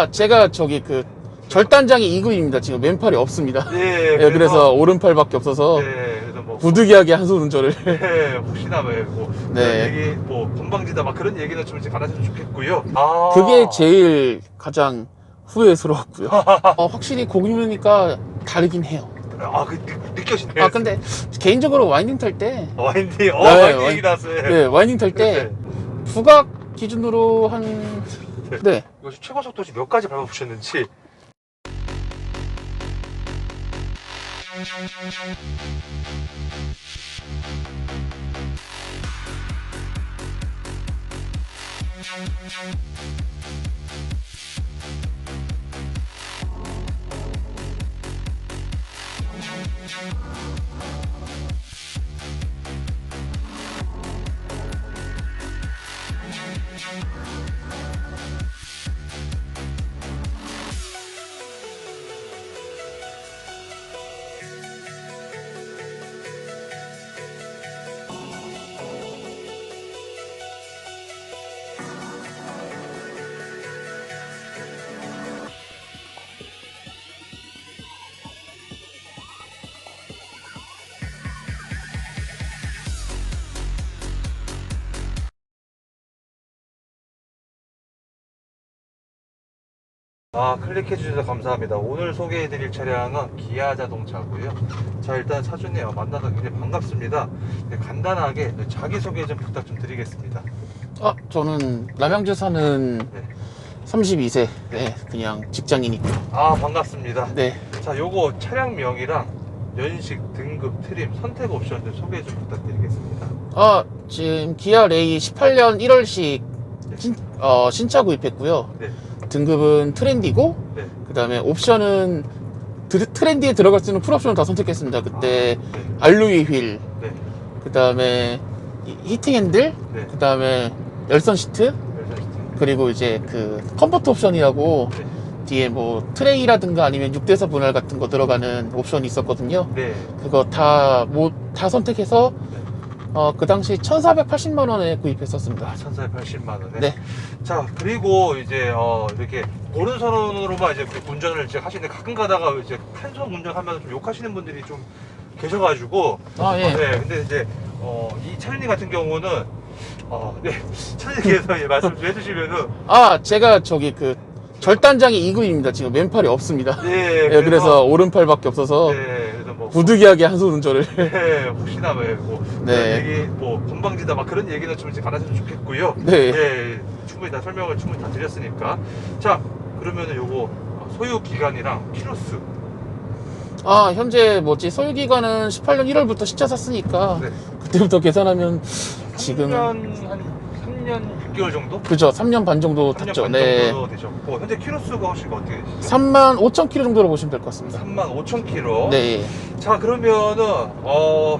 제가 저기 그 절단장이 2급입니다. 지금 맨팔이 없습니다. 예, 예, 그래서 오른팔밖에 없어서 네, 그래서 뭐 부득이하게 한 손 운전을. 네, 혹시나 뭐 네. 얘기 뭐 건방지다 막 그런 얘기는 좀 이제 안 하셔도 좋겠고요. 아, 그게 제일 가장 후회스러웠고요. 확실히 고기면이니까 다르긴 해요. 느껴지네요. 근데 개인적으로 와인딩 탈 때, 와인딩, 네, 와인딩 얘기 나왔어요. 네, 와인딩 탈 때 부각 기준으로 한, 네. 이거 최고 속도 몇 가지 밟아보셨는지. 클릭해 주셔서 감사합니다. 오늘 소개해 드릴 차량은 기아 자동차고요. 자, 일단 차주님 만나서 굉장히 반갑습니다. 네, 간단하게 자기소개 좀 부탁 좀 드리겠습니다. 저는 남양주 사는 32세, 네, 그냥 직장인이고요. 반갑습니다. 네. 자, 요거 차량명이랑 연식, 등급, 트림, 선택 옵션 좀 소개 좀 부탁드리겠습니다. 지금 기아 레이 18년 1월식 신차 구입했고요. 네. 등급은 트렌디고, 네. 그 다음에 옵션은 트렌디에 들어갈 수 있는 풀옵션을 다 선택했습니다. 그때 네. 알로이 휠, 네. 그 다음에 히팅 핸들, 네. 그 다음에 열선 시트, 그리고 이제 그 컴포트 옵션이라고 네. 뒤에 뭐 트레이라든가 아니면 6대사 분할 같은 거 들어가는 옵션이 있었거든요. 네. 그거 다 선택해서 네. 그 당시 1,480만 원에 구입했었습니다. 1,480만 원에. 네. 자, 그리고 이제 이렇게 오른손으로만 이제 운전을 이제 하시는데 가끔 가다가 이제 한 손 운전하면 좀 욕하시는 분들이 좀 계셔가지고. 예. 네. 근데 이제 이 차량님 같은 경우는 네. 차량님께서 말씀 좀 해주시면은. 제가 저기 그 절단장이 2급입니다. 지금 맨팔이 없습니다. 네. 네, 그래서 오른팔밖에 없어서 네. 그래서 뭐 부득이하게 한 손 운전을. 네, 혹시나 뭐 네. 얘기 뭐 건방지다 막 그런 얘기는 좀 이제 안 하셔도 좋겠고요. 네. 네, 충분히 다 설명을 충분히 다 드렸으니까. 자, 그러면은 요거 소유 기간이랑 키로수. 현재 소유 기간은 18년 1월부터 신차 샀으니까 네. 그때부터 계산하면 지금 3년 6개월 정도? 그죠, 3년 반 정도 3년 탔죠. 반 네. 정도 되셨고 현재 키로수가 혹시 어떻게 되시죠? 35,000km 정도로 보시면 될 것 같습니다. 35,000km. 네. 자, 그러면은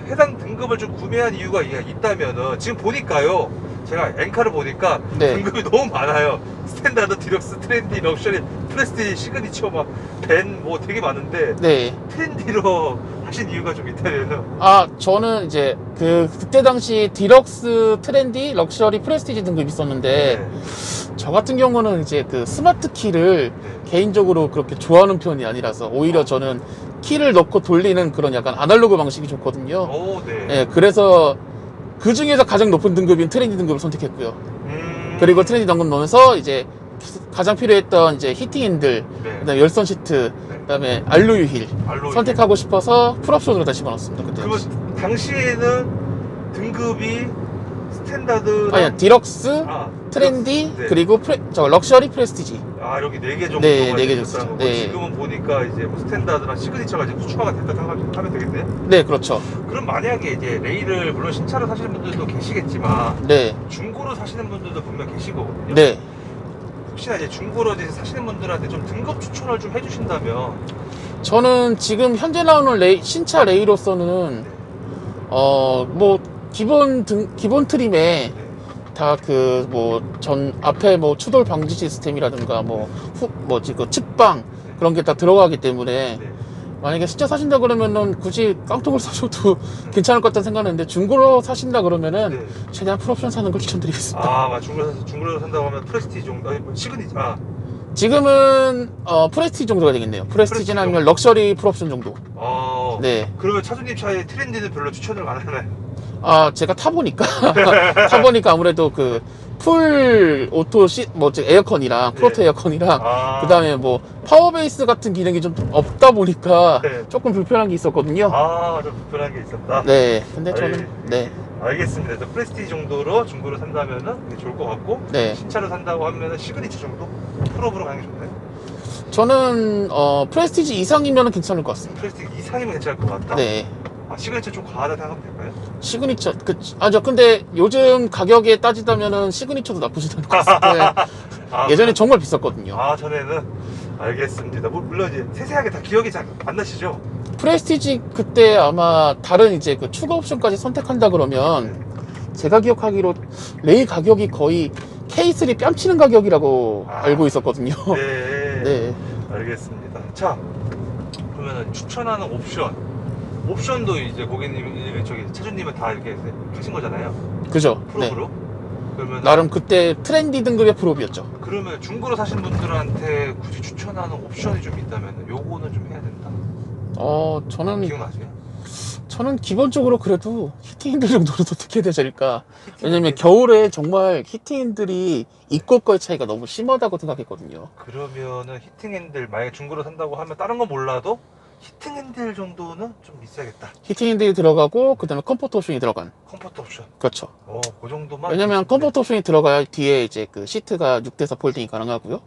해당 등급을 좀 구매한 이유가 있다면은 지금 보니까요, 제가 엔카를 보니까 네. 등급이 너무 많아요. 스탠다드, 디럭스, 트렌디, 럭셔리, 프레스티지, 시그니처 막 벤 뭐 되게 많은데 네. 트렌디로 하신 이유가 좀 있다면은. 저는 이제 그때 당시 디럭스, 트렌디, 럭셔리, 프레스티지 등급이 있었는데 네. 저 같은 경우는 이제 그 스마트 키를 개인적으로 그렇게 좋아하는 편이 아니라서 오히려 저는 키를 넣고 돌리는 그런 약간 아날로그 방식이 좋거든요. 오, 네. 네, 그래서 그 중에서 가장 높은 등급인 트렌디 등급을 선택했고요. 그리고 트렌디 등급 넣으면서 이제 가장 필요했던 이제 히팅 핸들, 네. 그다음에 열선 시트, 네. 그다음에 알로이 휠 알로이 선택하고 싶어서 풀옵션으로 다 집어넣었습니다. 그때. 그러면 당시에는 등급이 스탠다드, 아니, 디럭스, 트렌디, 네. 그리고 럭셔리, 프레스티지. 여기 4개 정도가 네, 4개 있었다는 줬어요. 거고. 네. 지금은 보니까 이제 뭐 스탠다드나 시그니처가 이제 추가가 됐다 하면 되겠네요. 네, 그렇죠. 그럼 만약에 이제 레이를 물론 신차로 사시는 분들도 계시겠지만 네, 중고로 사시는 분들도 분명 계실 거거든요. 네. 혹시나 이제 중고로 이제 사시는 분들한테 좀 등급 추천을 좀 해주신다면. 저는 지금 현재 나오는 신차 레이로서는 기본 트림에 네. 다 앞에 추돌 방지 시스템이라든가 그 측방 그런 게 다 들어가기 때문에 네. 만약에 신차 사신다 그러면은 굳이 깡통을 사셔도 괜찮을 것 같다는 생각하는데 중고로 사신다 그러면은 네. 최대한 풀옵션 사는 걸 추천드리겠습니다. 중고로 산다고 하면 프레스티지 정도, 아니 뭐 시그니처, 지금은 프레스티지 정도가 되겠네요. 프레스티지는 아니면 럭셔리 풀옵션 정도. 네. 그러면 차주님 차의 트렌디는 별로 추천을 안 하나요? 아, 제가 타보니까 타보니까 아무래도 그 풀 오토 에어컨이랑 프로토 네. 에어컨이랑 그다음에 뭐 파워베이스 같은 기능이 좀 없다 보니까 네. 조금 불편한 게 있었거든요. 좀 불편한 게 있었다. 네. 근데 저는 네. 알겠습니다. 그래서 프레스티지 정도로 중고로 산다면은 이게 좋을 것 같고, 네. 신차로 산다고 하면은 시그니처 정도? 풀업으로 가는 게 좋나요? 저는 프레스티지 이상이면 괜찮을 것 같습니다. 프레스티지 이상이면 괜찮을 것 같다. 네. 시그니처 좀 과하다 생각하면 될까요? 시그니처 근데 요즘 가격에 따지자면은 시그니처도 나쁘지 않을 것 같은데 예전에 정말 비쌌거든요. 전에는 알겠습니다. 물론 이제 세세하게 다 기억이 잘 안 나시죠? 프레스티지 그때 아마 다른 이제 그 추가 옵션까지 선택한다 그러면 제가 기억하기로 레이 가격이 거의 K3 뺨치는 가격이라고 알고 있었거든요. 네. 네. 알겠습니다. 자, 그러면은 추천하는 옵션도 이제 고객님, 차주님은 다 이렇게 하신 거잖아요. 그죠? 네. 프로브로. 그러면 나름 그때 트렌디 등급의 프로비였죠. 그러면 중고로 사신 분들한테 굳이 추천하는 옵션이 좀 있다면 요거는 좀 해야 된다. 저는 기억나세요? 기본적으로 그래도 히팅핸들 정도는 어떻게 되지 않을까. 왜냐면 겨울에 정말 히팅핸들이 입고 거의 차이가 너무 심하다고 생각했거든요. 그러면은 히팅핸들 만약에 중고로 산다고 하면 다른 건 몰라도 히팅핸들 정도는 좀 있어야겠다. 히팅핸들이 들어가고 그다음에 컴포트 옵션이 들어간. 컴포트 옵션. 그렇죠. 그 정도만. 왜냐면 컴포트 옵션이 들어가야 뒤에 이제 그 시트가 6대4 폴딩이 가능하고요.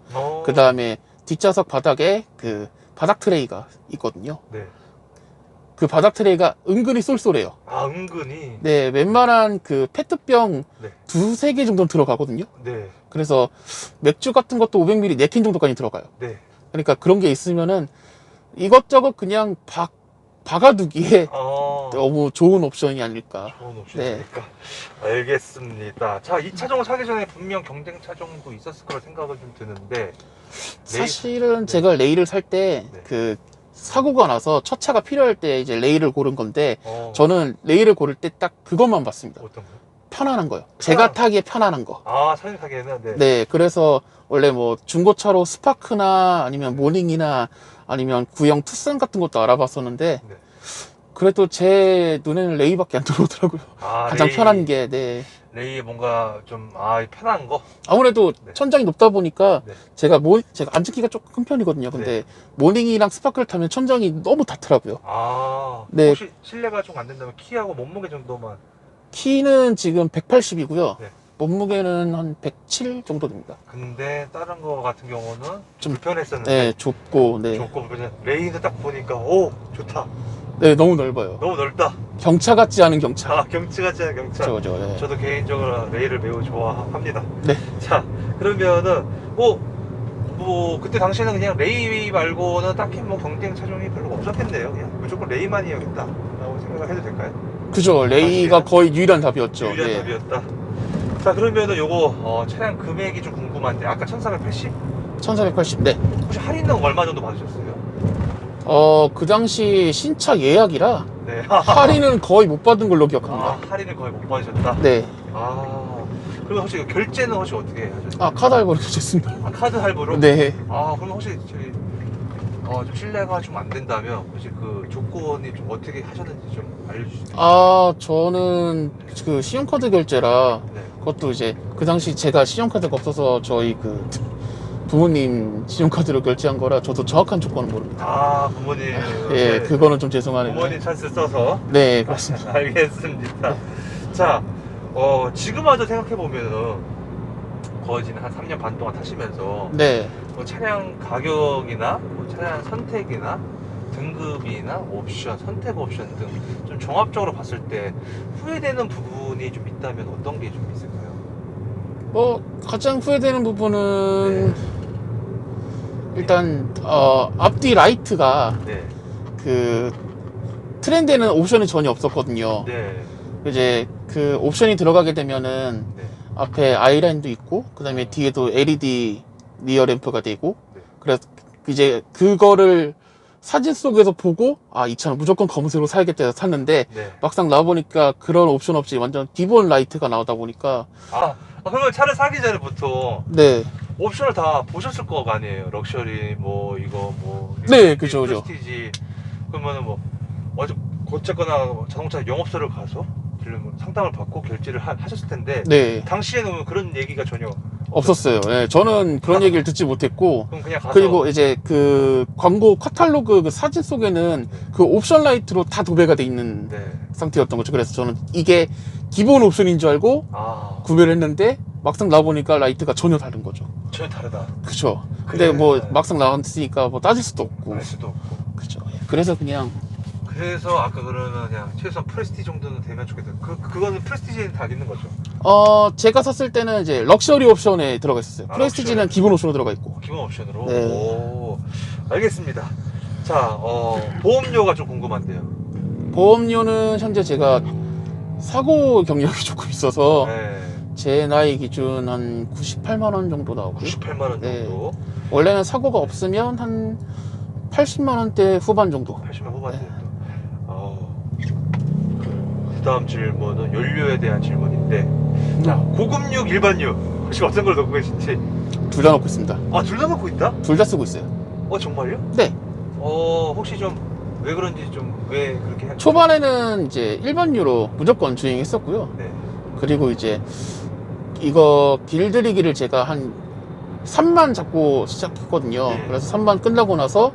그 다음에 뒷좌석 바닥에 그 바닥 트레이가 있거든요. 네. 그 바닥 트레이가 은근히 쏠쏠해요. 은근히. 네, 웬만한 그 페트병 네. 두세 개 정도는 들어가거든요. 네. 그래서 맥주 같은 것도 500ml 4캔 정도까지 들어가요. 네. 그러니까 그런 게 있으면은 이것저것 그냥 박아두기에 너무 좋은 옵션이 아닐까. 좋은 옵션이니까. 알겠습니다. 자, 이 차종을 사기 전에 분명 경쟁 차종도 있었을 거라 생각을 좀 드는데 사실은 제가 레이를 살 때 그 사고가 나서 첫 차가 필요할 때 이제 레이를 고른 건데 저는 레이를 고를 때 딱 그것만 봤습니다. 어떤 거요? 편안한 거요. 제가 타기에 편안한 거. 사진 타기에는 네, 그래서 원래 뭐 중고차로 스파크나 아니면 모닝이나 아니면 구형 투싼 같은 것도 알아봤었는데 네. 그래도 제 눈에는 레이밖에 안 들어오더라고요. 가장 레이, 편한 게. 네. 레이 뭔가 좀 편한 거. 아무래도 네. 천장이 높다 보니까 네. 제가 앉기가 조금 큰 편이거든요. 근데 모닝이랑 스파크를 타면 천장이 너무 닿더라고요. 네. 혹시 실례가 좀 안 된다면 키하고 몸무게 정도만. 키는 지금 180이고요. 네. 몸무게는 한 107 정도 됩니다. 근데 다른 거 같은 경우는 좀 불편했었는데. 네, 좁고, 네. 좋고 불편해. 레이는 딱 보니까 좋다. 네, 너무 넓어요. 너무 넓다. 경차 같지 않은 경차. 경치 같지 않은 경차. 그죠, 네. 저도 개인적으로 레이를 매우 좋아합니다. 네. 자, 그러면은 그때 당시에는 그냥 레이 말고는 딱히 뭐 경쟁 차종이 별로 없었겠네요. 그냥 무조건 레이만이야겠다라고 생각을 해도 될까요? 그죠. 레이가 거의 유일한 답이었죠. 유일한 네. 답이었다. 자, 그러면은 요거 차량 금액이 좀 궁금한데 아까 1480? 1480. 네. 혹시 할인은 얼마 정도 받으셨어요? 그 당시 신차 예약이라 네. 할인은 거의 못 받은 걸로 기억합니다. 할인을 거의 못 받으셨다. 네. 그러면 혹시 결제는 혹시 어떻게 하셨어요? 카드 할부로 결제했습니다. 카드 할부로? 네. 그럼 혹시 좀 신뢰가 좀 안 된다면 혹시 그 조건이 좀 어떻게 하셨는지 좀 알려주시죠. 저는 그 신용카드 결제라 네. 그것도 이제 그 당시 제가 신용카드가 없어서 저희 그 부모님 신용카드로 결제한 거라 저도 정확한 조건은 모릅니다. 부모님. 예, 그거는 좀 죄송하네요. 부모님 찬스 써서. 네, 그렇습니다. 알겠습니다. 자, 지금 와서 생각해보면은 거의 지금 한 3년 반 동안 타시면서 네. 뭐 차량 가격이나 뭐 차량 선택이나 등급이나 옵션, 선택 옵션 등 좀 종합적으로 봤을 때 후회되는 부분이 좀 있다면 어떤 게 좀 있을까요? 가장 후회되는 부분은 일단 앞뒤 라이트가 네. 그 트렌드에는 옵션이 전혀 없었거든요. 네. 이제 그 옵션이 들어가게 되면은 네. 앞에 아이라인도 있고 그 다음에 뒤에도 LED 리어 램프가 되고 네. 그래서 이제 그거를 사진 속에서 보고 아 이 차는 무조건 검은색으로 사야겠다 해서 샀는데 네. 막상 나와보니까 그런 옵션 없이 완전 기본 라이트가 나오다 보니까 그러면 차를 사기 전에 보통 네. 옵션을 다 보셨을 거 아니에요? 럭셔리 뭐 이거 뭐 네, 그죠, 그죠. 프레스티지. 그러면은 뭐 어쨌거나 자동차 영업소를 가서 상담을 받고 결제를 하셨을 텐데 네. 당시에는 그런 얘기가 전혀 없었어요. 네, 저는 그런 얘기를 듣지 못했고 그럼 그냥 가서 그리고 이제 그 광고 카탈로그 그 사진 속에는 그 옵션 라이트로 다 도배가 돼 있는 네. 상태였던 거죠. 그래서 저는 이게 기본 옵션인 줄 알고 구매를 했는데 막상 나와보니까 라이트가 전혀 다른 거죠. 전혀 다르다. 그쵸. 근데 그래. 뭐 막상 나왔으니까 뭐 따질 수도 없고. 알 수도 없고. 그쵸. 그래서 그냥 그래서 아까 그러면 그냥 최소한 프레스티지 정도는 되면 좋겠다. 그거는 프레스티지에는 다 있는 거죠. 제가 샀을 때는 이제 럭셔리 옵션에 들어가 있었어요. 프레스티지는 럭셔리. 기본 옵션으로 들어가 있고. 기본 옵션으로. 네. 오, 알겠습니다. 자, 보험료가 좀 궁금한데요. 보험료는 현재 제가 사고 경력이 조금 있어서 네. 제 나이 기준 한 98만 원 정도 나오고요. 98만 원 네. 정도. 원래는 사고가 없으면 한 80만 원대 후반 정도. 80만 후반 네. 정도. 그 다음 질문은 연료에 대한 질문인데, 자, 고급육, 일반육 혹시 어떤 걸 넣고 계신지? 둘 다 넣고 있습니다. 둘 다 넣고 있다? 둘 다 쓰고 있어요. 정말요? 네. 혹시 좀 왜 그런지 왜 그렇게 초반에는 이제 일반유로 무조건 주행했었고요. 네. 그리고 이제 이거 길들이기를 제가 한 3만 잡고 시작했거든요. 네. 그래서 3만 끝나고 나서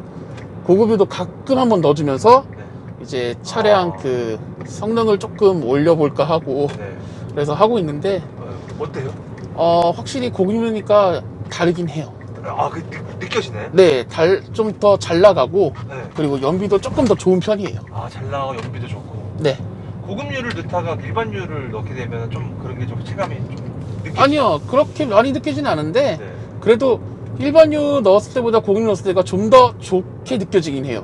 고급유도 가끔 한번 넣어주면서 네. 이제 차량 그 성능을 조금 올려볼까 하고 네. 그래서 하고 있는데 어때요? 확실히 고급유니까 다르긴 해요. 느껴지네. 네, 좀 더 잘 나가고 네. 그리고 연비도 조금 더 좋은 편이에요. 잘 나가고 연비도 좋고. 네. 고급유를 넣다가 일반유를 넣게 되면 좀 그런 게 좀 체감이 좀 느껴지죠? 아니요, 그렇게 많이 느끼지는 않은데 네. 그래도 일반유 넣었을 때보다 고급유 넣었을 때가 좀 더 좋게 느껴지긴 해요.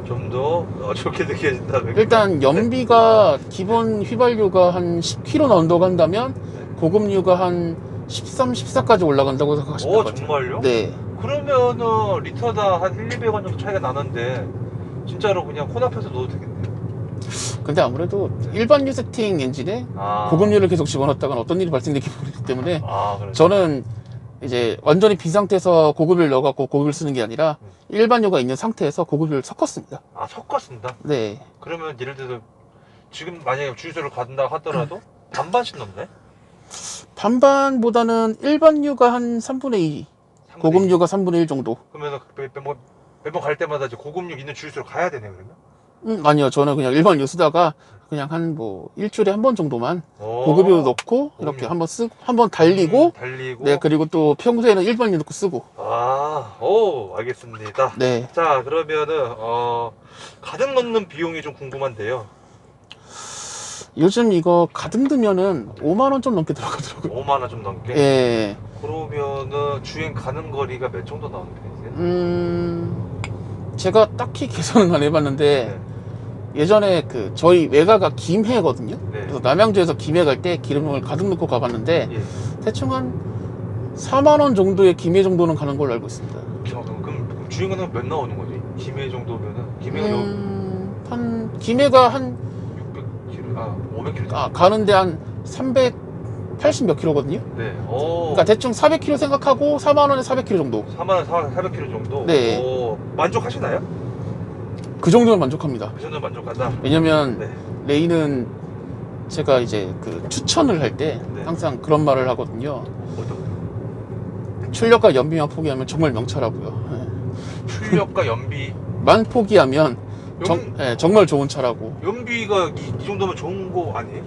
좀 더 좋게 느껴진다. 일단 연비가 기본 휘발유가 한 10km 언더 간다면 고급유가 한 13, 14까지 올라간다고 생각하시면 될 것 같아요. 정말요? 네. 그러면은 리터당 한 1, 200원 정도 차이가 나는데 진짜로 그냥 콘 앞에서 넣어도 되겠네요. 근데 아무래도 일반유 세팅 엔진에 고급유를 계속 집어넣었다간 어떤 일이 발생되기 모르기 때문에 그렇죠. 저는 이제 완전히 빈 상태에서 고급유를 넣어갖고 고급유를 쓰는 게 아니라 일반유가 있는 상태에서 고급유를 섞었습니다. 섞어 쓴다? 네. 그러면 예를 들어 지금 만약에 주유소를 간다 하더라도 반반씩 넣네? 반반보다는 일반유가 한 3분의 2, 고급유가 3분의 1 정도. 그러면 매번 갈 때마다 이제 고급육 있는 주유소로 가야 되네 그러면? 아니요, 저는 그냥 일반유 쓰다가 그냥 한 뭐 일주일에 한 번 정도만 고급유 넣고 이렇게 한번 쓰고 한번 달리고 네, 그리고 또 평소에는 일반유 넣고 쓰고. 알겠습니다. 네. 자, 그러면은 가득 넣는 비용이 좀 궁금한데요. 요즘 이거 가득 넣으면은 5만 원 좀 넘게 들어가더라고요. 5만 원 좀 넘게? 예. 그러면은 주행 가는 거리가 몇 정도 나오는 편이세요? 제가 딱히 계산은 안 해봤는데 예전에 그 저희 외가가 김해거든요. 네. 그래서 남양주에서 김해 갈 때 기름을 가득 넣고 가봤는데 대충 한 4만 원 정도의 김해 정도는 가는 걸로 알고 있습니다. 그럼 주행 가는 몇 나오는 거지? 김해 정도면은 김해가 김해가 한 500km. 가는데 한 380 몇 킬로거든요. 네. 그러니까 대충 400km 생각하고 4만 원에 400km 정도. 4만 원 400km 정도. 네. 만족하시나요? 그 정도는 만족합니다. 그 정도 만족하다. 왜냐면 네. 레이는 제가 이제 그 추천을 할 때 항상 그런 말을 하거든요. 출력과 연비만 포기하면 정말 명차라고요. 출력과 연비만 포기하면 정말 좋은 차라고. 연비가 이 정도면 좋은 거 아니에요?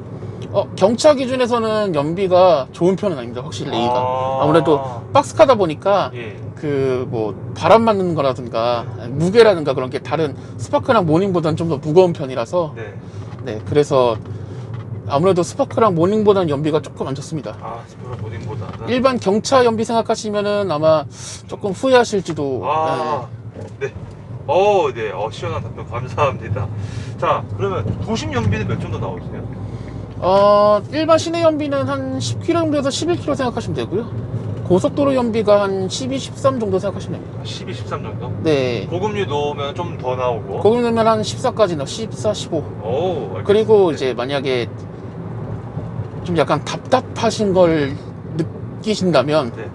경차 기준에서는 연비가 좋은 편은 아닙니다. 확실히 레이가. 아무래도 박스카다 보니까 그 뭐 바람 맞는 거라든가 무게라든가 그런 게 다른 스파크랑 모닝보다는 좀 더 무거운 편이라서 네, 그래서 아무래도 스파크랑 모닝보다는 연비가 조금 안 좋습니다. 스파크랑 모닝보다는 일반 경차 연비 생각하시면은 아마 조금 후회하실지도. 네. 시원한 답변 감사합니다. 자, 그러면 도심 연비는 몇 정도 나오세요? 일반 시내 연비는 한 10km 정도에서 11km 생각하시면 되고요. 고속도로 연비가 한 12, 13 정도 생각하시면 됩니다. 12, 13 정도? 네. 고급류 넣으면 좀 더 나오고. 거기 넣으면 한 14까지 나와. 14, 15. 오, 알겠습니다. 그리고 이제 만약에 좀 약간 답답하신 걸 느끼신다면, 네.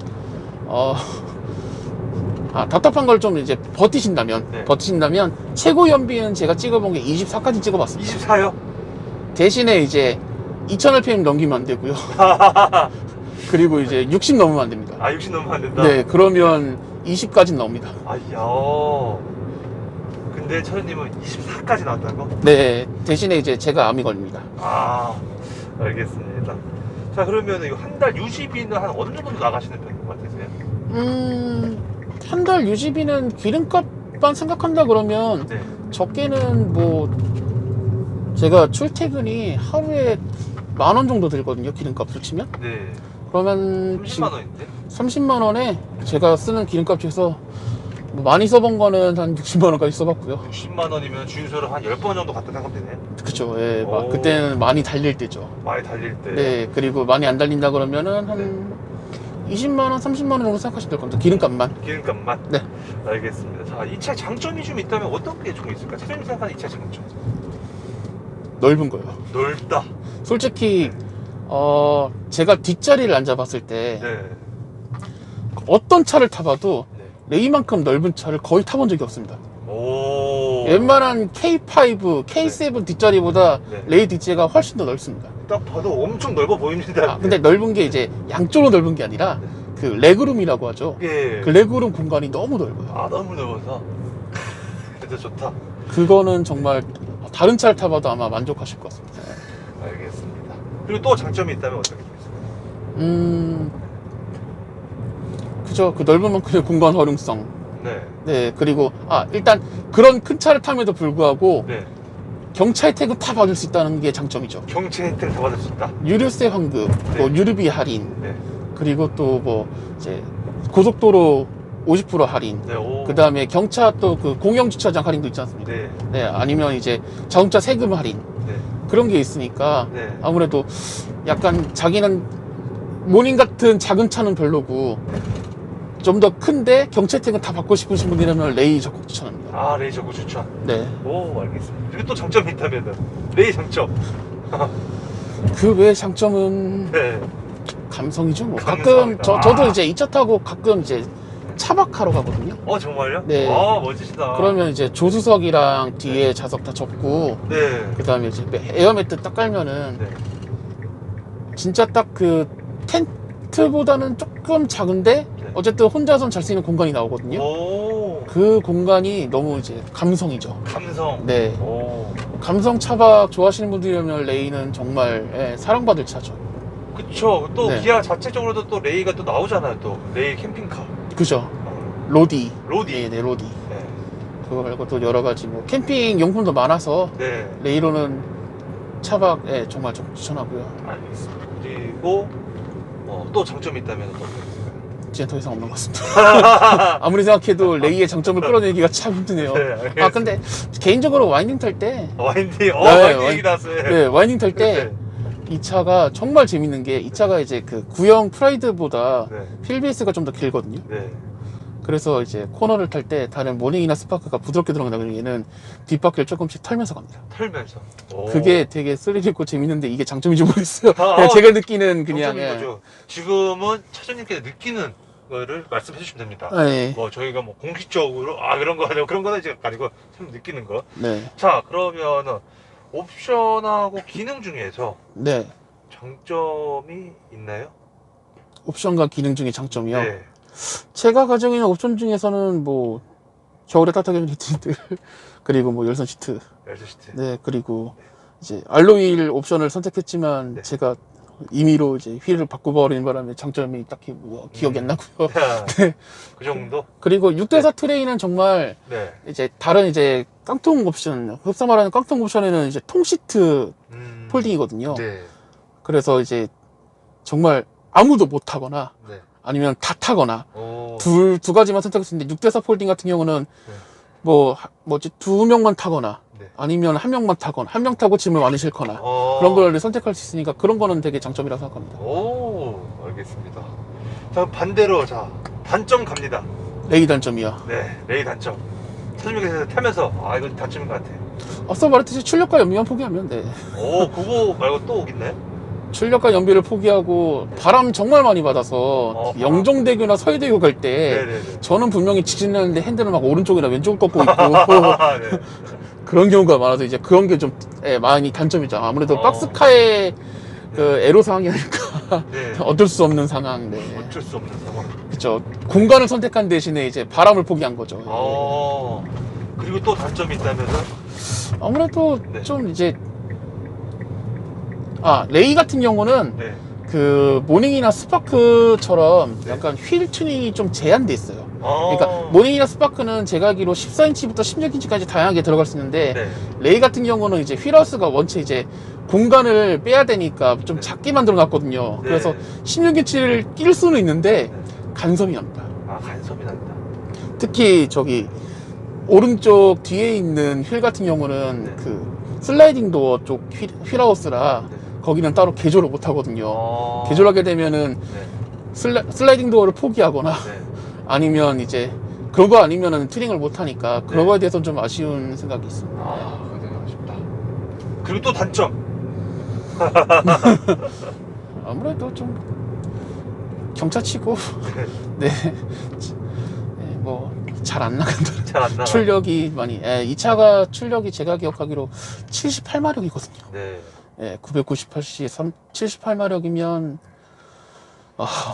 답답한 걸 좀 이제 버티신다면, 네. 최고 연비는 제가 찍어본 게 24까지 찍어봤습니다. 24요? 대신에 이제 2000rpm 넘기면 안 되고요. 그리고 이제 60 넘으면 안 됩니다. 아, 60 넘으면 안 된다? 네, 그러면 20까지 나옵니다. 아야. 근데 차주님은 24까지 나왔다고? 네, 대신에 이제 제가 암이 걸립니다. 아, 알겠습니다. 자, 그러면 이거 한 달 유지비는 한 어느 정도 나가시는 편인 것 같으세요? 한 달 유지비는 기름값만 생각한다 그러면 네. 적게는 뭐 제가 출퇴근이 하루에 10,000원 정도 들거든요. 기름값을 치면. 네. 그러면 30만 원인데? 30만 원에 제가 쓰는 기름값 중에서 뭐 많이 써본 거는 한 60만 원까지 써봤고요. 60만 원이면 주유소를 한 10번 정도 갔다 생각하면 되네. 그쵸. 예, 오. 그때는 많이 달릴 때죠. 많이 달릴 때. 네, 그리고 많이 안 달린다 그러면은 한 20만 원, 30만 원 정도 생각하시면 될 겁니다. 기름값만. 기름값만? 네. 알겠습니다. 자, 이 차의 장점이 좀 있다면 어떤 게 좀 있을까? 차주님 생각하는 이 차의 장점. 넓은 거예요. 넓다. 솔직히 제가 뒷자리를 앉아봤을 때 네. 어떤 차를 타봐도 네. 레이만큼 넓은 차를 거의 타본 적이 없습니다. 오. 웬만한 K5, K7 뒷자리보다 네. 레이 뒷자리가 훨씬 더 넓습니다. 딱 봐도 엄청 넓어 보입니다. 근데 넓은 게 이제 양쪽으로 넓은 게 아니라 그 레그룸이라고 하죠. 예. 그 레그룸 공간이 너무 넓어요. 아, 너무 넓어서. 진짜 좋다. 그거는 정말 다른 차를 타봐도 아마 만족하실 것 같습니다. 알겠습니다. 그리고 또 장점이 있다면 어떤 게 있을까요? 그죠. 그 넓은 만큼의 공간 활용성. 네. 네, 그리고 일단 그런 큰 차를 탐에도 불구하고 네. 경차 혜택을 다 받을 수 있다는 게 장점이죠. 경치 혜택을 다 받을 수 있다. 유류세 환급, 네. 또 유류비 할인, 네. 그리고 또 뭐 이제 고속도로 50% 할인, 네. 오. 그 다음에 경차 또 그 공영 주차장 할인도 있지 않습니까? 네. 네, 아니면 이제 자동차 세금 할인 네. 그런 게 있으니까 네. 아무래도 약간 자기는 모닝 같은 작은 차는 별로고 좀 더 큰데 경차 혜택은 다 받고 싶으신 분이라면 레이 적극 추천합니다. 아, 레이 저거 추천. 네. 오, 알겠습니다. 그리고 또 장점이 있다면은 레이 장점. 그 외의 장점은 네. 감성이죠. 뭐 감성이다. 가끔 저도 이제 이 차 타고 가끔 이제 차박하러 가거든요. 정말요? 네. 아, 멋지시다. 그러면 이제 조수석이랑 뒤에 좌석 다 접고 네. 그 다음에 이제 에어매트 딱 깔면은 네. 진짜 딱 그 텐트보다는 조금 작은데 네. 어쨌든 혼자선 잘 수 있는 공간이 나오거든요. 오. 그 공간이 너무 이제 감성이죠. 감성. 네. 오. 감성 차박 좋아하시는 분들이라면 레이는 정말 사랑받을 차죠. 그쵸. 또 네. 기아 자체적으로도 또 레이가 또 나오잖아요. 또 레이 캠핑카. 그죠? 로디. 로디. 네, 로디. 네. 그거 말고 또 여러 가지 뭐 캠핑 용품도 많아서 네. 레이로는 차박에 정말 좀 추천하고요. 알겠습니다. 그리고 또 장점이 있다면 어떤 게 있을까요? 이제 더 이상 없는 것 같습니다. 아무리 생각해도 레이의 장점을 끌어내기가 참 힘드네요. 네, 알겠습니다. 근데 개인적으로 와인딩 탈 때, 와인딩. 네, 와인딩 얘기 나왔어요. 네, 와인딩 탈 때 네. 이 차가 정말 재밌는 게 이 차가 이제 그 구형 프라이드보다 네. 휠베이스가 좀 더 길거든요. 네. 그래서 이제 코너를 탈 때 다른 모닝이나 스파크가 부드럽게 들어간다면 얘는 뒷바퀴를 조금씩 털면서 갑니다. 털면서. 오. 그게 되게 스릴 있고 재밌는데 이게 장점인지 모르겠어요. 아, 그냥 제가 느끼는 그냥 장점인 거죠. 지금은 차주님께서 느끼는 거를 말씀해 주시면 됩니다. 네. 뭐 저희가 뭐 공식적으로 그런 거 하려고 그런 거는 이제 아니고 참 느끼는 거. 네. 자, 그러면은 옵션하고 기능 중에서 네. 장점이 있나요? 옵션과 기능 중에 장점이요. 네. 제가 가지고 있는 옵션 중에서는 뭐 겨울에 따뜻하게 해주는 히트들 그리고 뭐 열선 시트, 열선 시트. 네, 그리고 이제 알로이 옵션을 선택했지만 네. 제가 임의로 이제 휠을 바꿔버리는 바람에 장점이 딱히 뭐 기억이 안 나고요. 네. 그 정도? 그리고 6대4 트레이는 정말 네. 이제 다른 이제 깡통 옵션, 흡사 말하는 깡통 옵션에는 이제 통 시트 폴딩이거든요. 네. 그래서 이제 정말 아무도 못 타거나 네. 아니면 다 타거나 오. 두 가지만 선택할 수 있는데 6대4 폴딩 같은 경우는 네. 뭐지 두 명만 타거나 네. 아니면 한 명만 타거나 한 명 타고 짐을 많이 싣거나 그런 걸 선택할 수 있으니까 그런 거는 되게 장점이라고 생각합니다. 오, 알겠습니다. 자, 반대로 자 단점 갑니다. 레이 단점이야. 네, 레이 단점. 사장님께서 타면서 아 이거 단점인 것 같아. 앞서 말했듯이 출력과 연비만 포기하면 돼. 오, 그거 말고 또 있나요? 출력과 연비를 포기하고 바람 정말 많이 받아서 바람. 영종대교나 서해대교 갈 때 네네네. 저는 분명히 직진하는데 핸들을 막 오른쪽이나 왼쪽을 꺾고 있고 아, 네. 그런 경우가 많아서 이제 그런 게 좀 많이 단점이죠. 아무래도 어. 박스카의 그 애로사항이 아닐까. 네. 어쩔 수 없는 상황. 네. 어쩔 수 없는 상황. 그쵸. 공간을 선택한 대신에 이제 바람을 포기한 거죠. 그리고 또 단점이 있다면은? 아무래도 네. 좀 이제 레이 같은 경우는 네. 그 모닝이나 스파크처럼 네. 약간 휠 튜닝이 좀 제한돼 있어요. 아. 그러니까 모닝이나 스파크는 제가 알기로 14인치부터 16인치까지 다양하게 들어갈 수 있는데 네. 레이 같은 경우는 이제 휠하우스가 원체 이제 공간을 빼야 되니까 좀 네. 작게 만들어 놨거든요. 네. 그래서 16인치를 낄 수는 있는데 네. 간섭이 납니다. 아, 간섭이 난다. 특히 저기 오른쪽 뒤에 있는 휠 같은 경우는 네. 그 슬라이딩 도어 쪽 휠하우스라 네. 거기는 따로 개조를 못 하거든요. 아. 개조를 하게 되면은 네. 슬라이딩 도어를 포기하거나 네. 아니면 이제 그런 거 아니면은 튜닝을 못 하니까 그런 네. 거에 대해서는 좀 아쉬운 생각이 있습니다. 아, 굉장히 아쉽다. 그리고 또 단점. 아무래도 좀 경차치고 네, 뭐 잘 안 나간다. 잘 안 나가. 출력이 많이. 이 차가 출력이 제가 기억하기로 78마력이거든요. 네. 998cc 78마력이면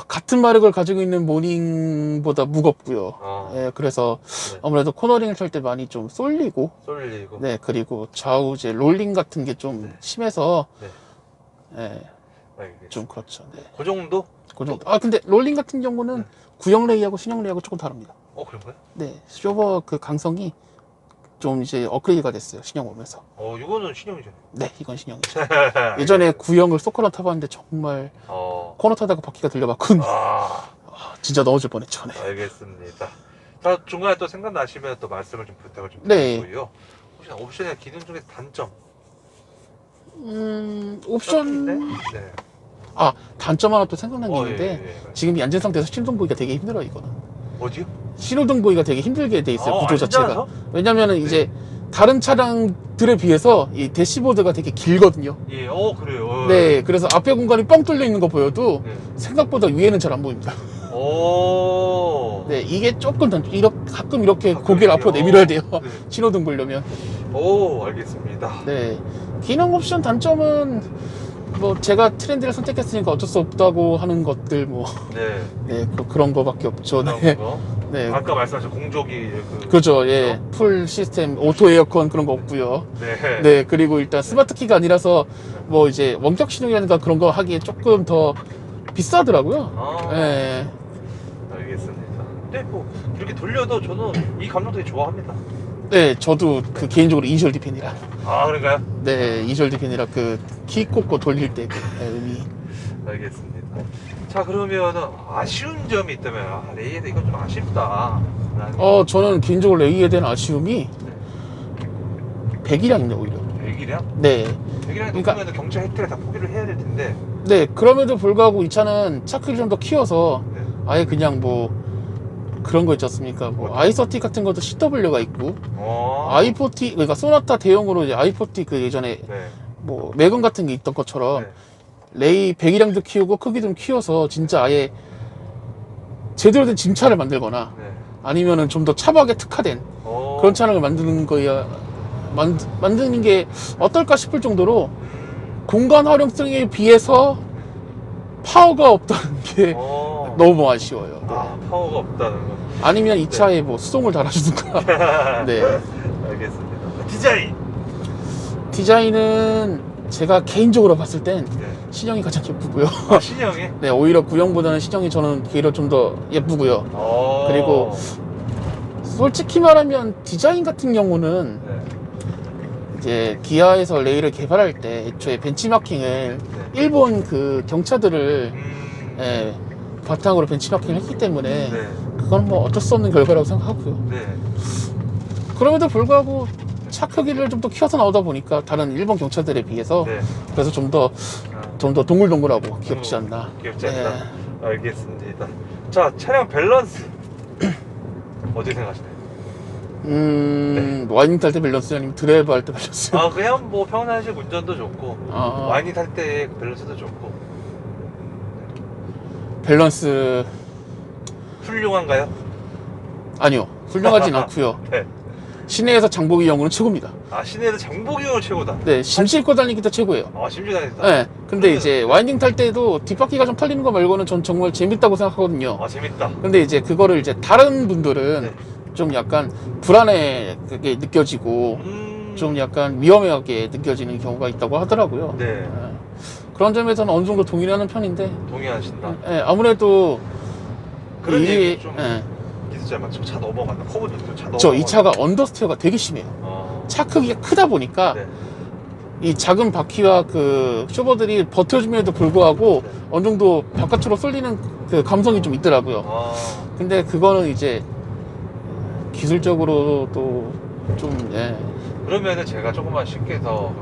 같은 마력을 가지고 있는 모닝보다 무겁고요. 그래서 네. 아무래도 코너링을 찰 때 많이 좀 쏠리고, 쏠리고. 네, 그리고 좌우 이제 롤링 같은 게 좀 네. 심해서, 네. 좀 그렇죠. 네. 그 정도? 그 정도. 근데 롤링 같은 경우는 네. 구형 레이하고 신형 레이하고 조금 다릅니다. 그런가요? 네, 쇼버 그 강성이 좀 이제 업그레이드가 됐어요. 신형 오면서. 이거는 신형이죠. 네, 이건 신형이죠. 예전에 구형을 소코너 타봤는데 정말 코너 타다가 바퀴가 들려봤거든요. 진짜 넘어질 뻔했죠. 네. 알겠습니다. 자, 중간에 또 생각나시면 또 말씀을 좀 부탁을 좀 네. 드리고요. 혹시 옵션이나 기능 중에 단점? 옵션. 네. 단점 하나 또 생각난 게 예, 있는데, 예. 지금 이 앉은 상태에서 신호등 보기가 되게 힘들어요, 이거는. 어디요? 신호등 보기가 되게 힘들게 돼 있어요, 구조 자체가. 앉아서? 왜냐면은 이제 다른 차량들에 비해서 이 대시보드가 되게 길거든요. 예, 그래요. 네, 그래서 앞에 공간이 뻥 뚫려 있는 거 보여도 네. 생각보다 위에는 잘 안 보입니다. 네, 이게 조금 가끔 이렇게 고개를 앞으로 내밀어야 돼요. 네. 신호등 보려면. 알겠습니다. 네. 기능 옵션 단점은 뭐 제가 트렌드를 선택했으니까 어쩔 수 없다고 하는 것들 네. 네, 그런 거밖에 없죠. 그런 네. 거. 네. 아까 말씀하신 공조기 그렇죠. 예. 풀 시스템, 오토 에어컨 그런 거 없고요. 네. 네. 그리고 일단 스마트 키가 아니라서 뭐 이제 원격 신용이라든가 그런 거 하기에 조금 더 비싸더라고요. 네. 알겠습니다. 근데 뭐 이렇게 돌려도 저는 이 감정 되게 좋아합니다. 네, 저도 그 개인적으로 이셜 디펜이라. 그런가요? 네, 이셜 디펜이라 그 키 꽂고 돌릴 때 그 의미. 알겠습니다. 자, 그러면은 아쉬운 점이 있다면 레이에서 이건 좀 아쉽다. 저는 개인적으로 레이에 대한 아쉬움이 배기량입니다, 오히려. 배기량? 네. 배기량이 그러니까- 높으면 경차 혜택을 다 포기를 해야 될 텐데. 네, 그럼에도 불구하고 이 차는 차 크기를 좀 더 키워서 네. 아예 그냥 뭐 그런 거 있지 않습니까? 뭐 i30 같은 것도 CW가 있고 i40 그러니까 소나타 대용으로 이제 i40 그 예전에 네. 뭐 매건 같은 게 있던 것처럼 네. 레이 배기량도 키우고 크기 좀 키워서 진짜 아예 제대로 된 짐차를 만들거나 네. 아니면은 좀 더 차박에 특화된 그런 차량을 만드는 거야 만드는 게 어떨까 싶을 정도로 공간 활용성에 비해서 파워가 없다는 게 너무 아쉬워요. 네. 파워가 없다는 거. 아니면 이 차에 뭐 수동을 달아주든가. 네. 알겠습니다. 디자인. 디자인은 제가 개인적으로 봤을 땐 네. 신형이 가장 예쁘고요. 신형이? 네, 오히려 구형보다는 신형이 저는 오히려 좀 더 예쁘고요. 그리고 솔직히 말하면 디자인 같은 경우는 네. 이제 기아에서 레이를 개발할 때 애초에 벤치마킹을 일본 그 경차들을 예, 바탕으로 벤치마킹을 했기 때문에 네. 그건 뭐 어쩔 수 없는 결과라고 생각하고요. 네. 그럼에도 불구하고 차 크기를 좀 더 키워서 나오다 보니까 다른 일본 경차들에 비해서 네. 그래서 좀 더 동글동글하고 귀엽지 않나. 귀엽지 않나. 알겠습니다. 자, 차량 밸런스 어떻게 생각하시나요? 와이닝 탈 때 밸런스 아니면 드라이브 할 때 밸런스? 아, 그냥 뭐 평상시 운전도 좋고 와인이 탈 때 밸런스도 좋고. 밸런스 훌륭한가요? 아니요, 훌륭하진 않고요. 네. 시내에서 장보기 용으로는 최고입니다. 아, 시내에서 장보기용은 최고다. 네, 짐 싣고 다니기 때 최고예요. 아, 심지어 다녔다. 네, 근데 이제 와인딩 탈 때도 뒷바퀴가 좀 털리는 거 말고는 전 정말 재밌다고 생각하거든요. 아, 재밌다. 근데 이제 그거를 이제 다른 분들은 네. 좀 약간 불안해 그게 느껴지고 좀 약간 위험하게 느껴지는 경우가 있다고 하더라고요. 네. 네. 그런 점에서는 어느 정도 동의를 하는 편인데, 동의하신다. 네, 아무래도 그런 이- 얘기 좀 네. 있었잖아요. 차 넘어간다. 커브도 차 넘어간다. 저 이 차가 언더스테어가 되게 심해요. 차 크기가 크다 보니까 네. 이 작은 바퀴와 그 쇼버들이 버텨줌에도 불구하고 네. 어느 정도 바깥으로 쏠리는 그 감성이 좀 있더라고요. 근데 그거는 이제 기술적으로도 좀, 예. 그러면은 제가 조금만 쉽게 더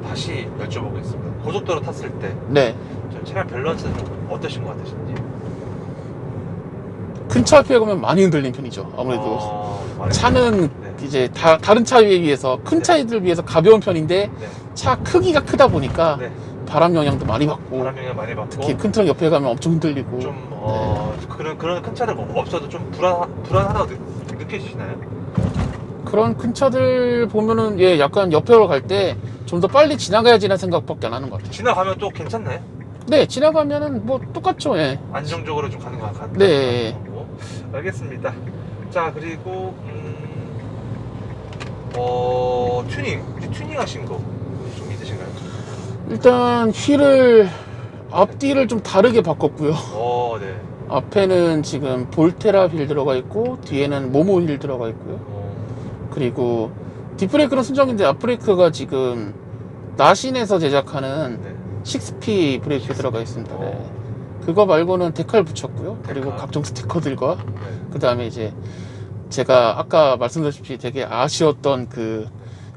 다시 여쭤보겠습니다. 고속도로 탔을 때 네. 좀 차량 밸런스는 좀 어떠신 것 같으신지? 큰 차 앞에 가면 많이 흔들리는 편이죠. 아무래도. 많이 차는 네. 이제 다른 차에 비해서 큰 네. 차들 비해서 가벼운 편인데 네. 차 크기가 크다 보니까 네. 바람 영향도 많이 받고 바람 영향 많이 받고 특히 큰 트럭 옆에 가면 엄청 흔들리고 좀 네. 그런 큰 차들 없어도 좀 불안하다고 느껴지시나요? 그런 큰 차들 보면은 예 약간 옆으로 갈 때 좀 더 빨리 지나가야지라는 생각밖에 안 하는 것 같아요. 지나가면 또 괜찮나요? 네, 지나가면은 뭐 똑같죠. 예. 안정적으로 좀 가는 것 같아요. 네. 알겠습니다. 자, 그리고 튜닝 혹시 튜닝하신 거 좀 있으신가요? 일단 앞뒤를 좀 다르게 바꿨고요. 네. 앞에는 지금 볼테라 휠 들어가 있고 뒤에는 모모 휠 들어가 있고요. 그리고 뒷브레이크는 순정인데 앞브레이크가 지금 나신에서 제작하는 네. 6P 브레이크 들어가 있습니다. 네. 그거 말고는 데칼 붙였고요. 그리고 데칼. 각종 스티커들과 네. 그 다음에 이제 제가 아까 말씀드렸듯이 되게 아쉬웠던 그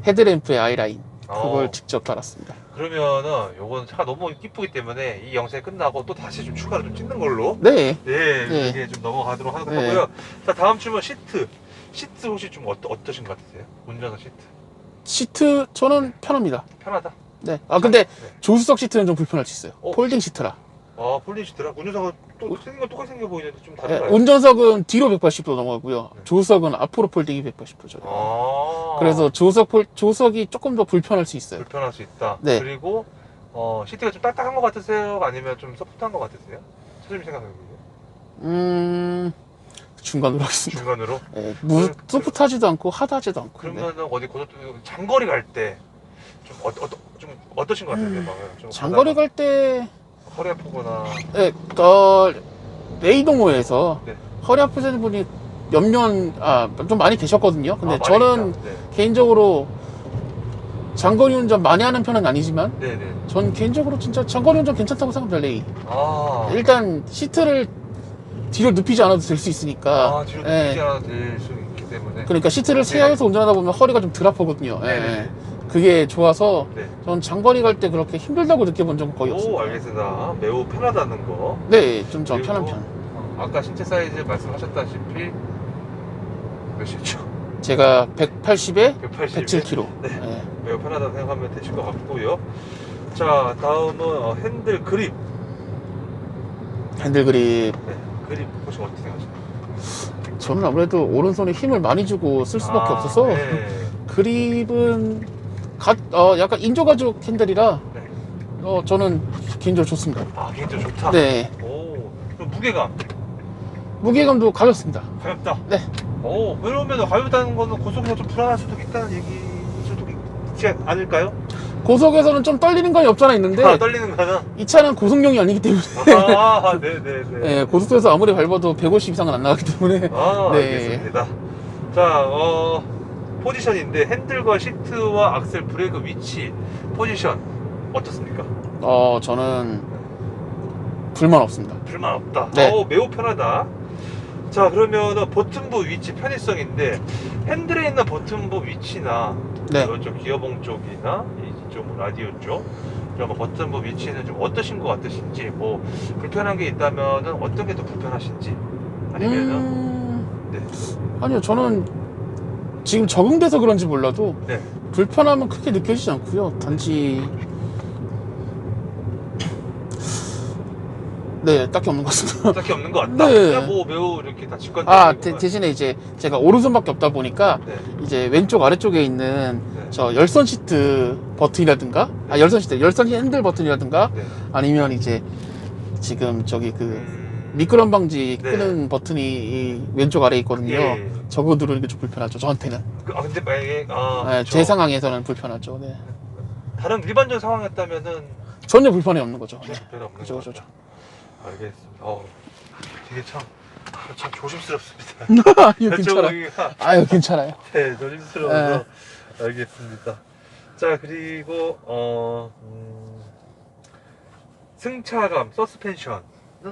헤드램프의 아이라인 그걸 직접 달았습니다. 그러면은 요건 차가 너무 이쁘기 때문에 이 영상이 끝나고 또 다시 좀 추가로 좀 찍는 걸로 네. 네. 이게 좀 넘어가도록 네. 하고요. 자, 다음 질문 시트 혹시 좀 어떠신 것 같으세요? 운전석 시트 저는 편합니다. 편하다. 네. 아 근데 네. 조수석 시트는 좀 불편할 수 있어요. 폴딩 시트라. 폴딩 시트라. 운전석은 또 생긴 건 똑같이 생겨 보이는데 좀 네, 다른가요? 운전석은 뒤로 180도 넘어가고요. 네. 조수석은 앞으로 폴딩이 180도죠. 그래서 조수석이 조금 더 불편할 수 있어요. 불편할 수 있다. 네. 그리고 시트가 좀 딱딱한 것 같으세요? 아니면 좀 소프트한 것 같으세요? 차주님 생각해보세요. 중간으로 하겠습니다. 중간으로. 네, 소프트하지도 않고 하드하지도 않고. 그러면 어디 고속도로 장거리 갈 때 좀 어떠신 것 같아요? 좀 장거리 갈 때 허리 아프거나. 네, 레이동호에서 네. 허리 아프시는 분이 좀 많이 계셨거든요. 근데 많이 저는 있다. 네. 개인적으로 장거리 운전 많이 하는 편은 아니지만 네네. 전 개인적으로 진짜 장거리 운전 괜찮다고 생각합니다. 레이. 일단 시트를 뒤로 눕히지 않아도 될 수 있으니까. 뒤로 예. 눕히지 않아도 될 수 있기 때문에. 그러니까 시트를 세워서 운전하다 보면 허리가 좀 덜 아프거든요. 예. 네네. 그게 좋아서 네. 전 장거리 갈 때 그렇게 힘들다고 느껴본 적은 거의 없어요. 알겠습니다. 매우 편하다는 거. 네, 좀 저 그리고 편한 편. 아까 신체 사이즈 말씀하셨다시피 몇이죠? 제가 180에 180. 107kg. 네. 매우 편하다고 생각하면 되실 것 같고요. 자, 다음은 핸들 그립. 핸들 그립. 네, 그립 혹시 어떻게 생각하세요? 저는 아무래도 오른손에 힘을 많이 주고 쓸 수밖에 없어서 네. 그립은 약간 인조가죽 핸들이라 네. 저는 개인적으로 좋습니다. 개인적으로 좋다. 네. 그럼 무게감도 가볍습니다. 가볍다. 네. 그러면 가볍다는 거는 고속에서 좀 불안할 수도 있다는 얘기일 수도 있지 않을까요? 고속에서는 좀 떨리는 감이 없잖아 있는데 떨리는 거는? 이 차는 고속용이 아니기 때문에 네네네. 네, 고속도로에서 아무리 밟아도 150 이상은 안 나가기 때문에 네. 알겠습니다. 자, 포지션인데 핸들과 시트와 악셀, 브레이크 위치 포지션 어떻습니까? 저는 불만 없습니다. 불만 없다. 네. 매우 편하다. 자, 그러면 버튼부 위치 편의성인데 핸들에 있는 버튼부 위치나 네. 이쪽 기어봉 쪽이나 이쪽 라디오 쪽 그런 거 버튼부 위치는 좀 어떠신 것 같으신지, 뭐 불편한 게 있다면은 어떤 게 더 불편하신지, 아니면은 네. 아니요, 저는 지금 적응돼서 그런지 몰라도 네. 불편함은 크게 느껴지지 않고요. 단지 네, 딱히 없는 것 같습니다. 딱히 없는 것 같다. 네. 그냥 뭐 매우 이렇게 다 직관적이고. 대신에 이제 제가 오른손밖에 없다 보니까 네. 이제 왼쪽 아래쪽에 있는 네. 저 열선 시트 버튼이라든가, 열선 핸들 버튼이라든가, 네. 아니면 이제 지금 저기 그 미끄럼 방지 네. 끄는 버튼이 이 왼쪽 아래에 있거든요. 예. 저거 누르는 게 좀 불편하죠, 저한테는. 근데 만약에 네, 제 상황에서는 불편하죠. 네. 다른 일반적 상황이었다면은 전혀 불편이 없는 거죠. 네. 별로 없는 그죠, 것 그죠, 같다. 알겠습니다. 되게 참 조심스럽습니다. 아유, 괜찮아요. 여쭤보기가 아유, 괜찮아요. 네, 조심스러워서. 알겠습니다. 자, 그리고 승차감, 서스펜션은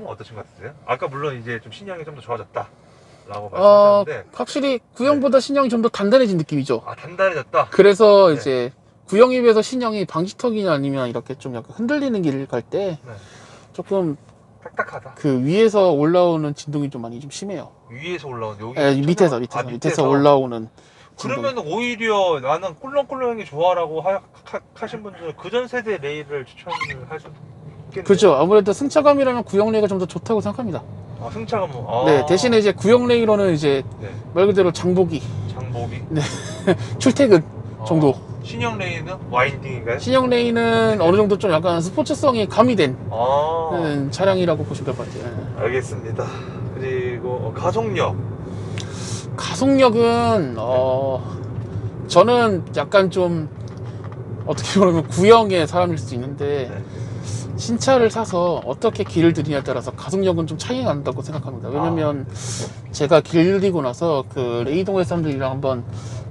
어떠신 것 같으세요? 아까 물론 이제 좀 신형이 좀 더 좋아졌다라고 말씀하셨는데, 확실히 구형보다 신형이 좀 더 단단해진 느낌이죠. 단단해졌다. 그래서 네. 이제 구형에 비해서 신형이 방지턱이나 아니면 이렇게 좀 약간 흔들리는 길을 갈 때 네. 조금 딱딱하다. 그 위에서 올라오는 진동이 좀 많이 좀 심해요. 위에서 올라온 여기 네, 밑에서 밑에서 올라오는 진동. 그러면 오히려 나는 꿀렁꿀렁한 게 좋아라고 하신 분들은 그전 세대 레일을 추천을 할 수도 있겠네요. 그죠. 아무래도 승차감이라면 구형 레이가 좀 더 좋다고 생각합니다. 승차감 네, 대신에 이제 구형 레이로는 이제 네. 말 그대로 장보기, 장보기 네, 출퇴근 정도. 신형 레일은 와인딩인가요? 신형 레이는 어느 정도 좀 약간 스포츠성이 가미된 아, 차량이라고 보시면 될 것 같아요. 네. 알겠습니다. 그리고 가속력. 가속력은 저는 약간 좀 어떻게 보면 구형의 사람일 수도 있는데 네. 신차를 사서 어떻게 길을 들이냐에 따라서 가속력은 좀 차이가 난다고 생각합니다. 왜냐면 제가 길 들이고 나서 그 레이동의 사람들이랑 한번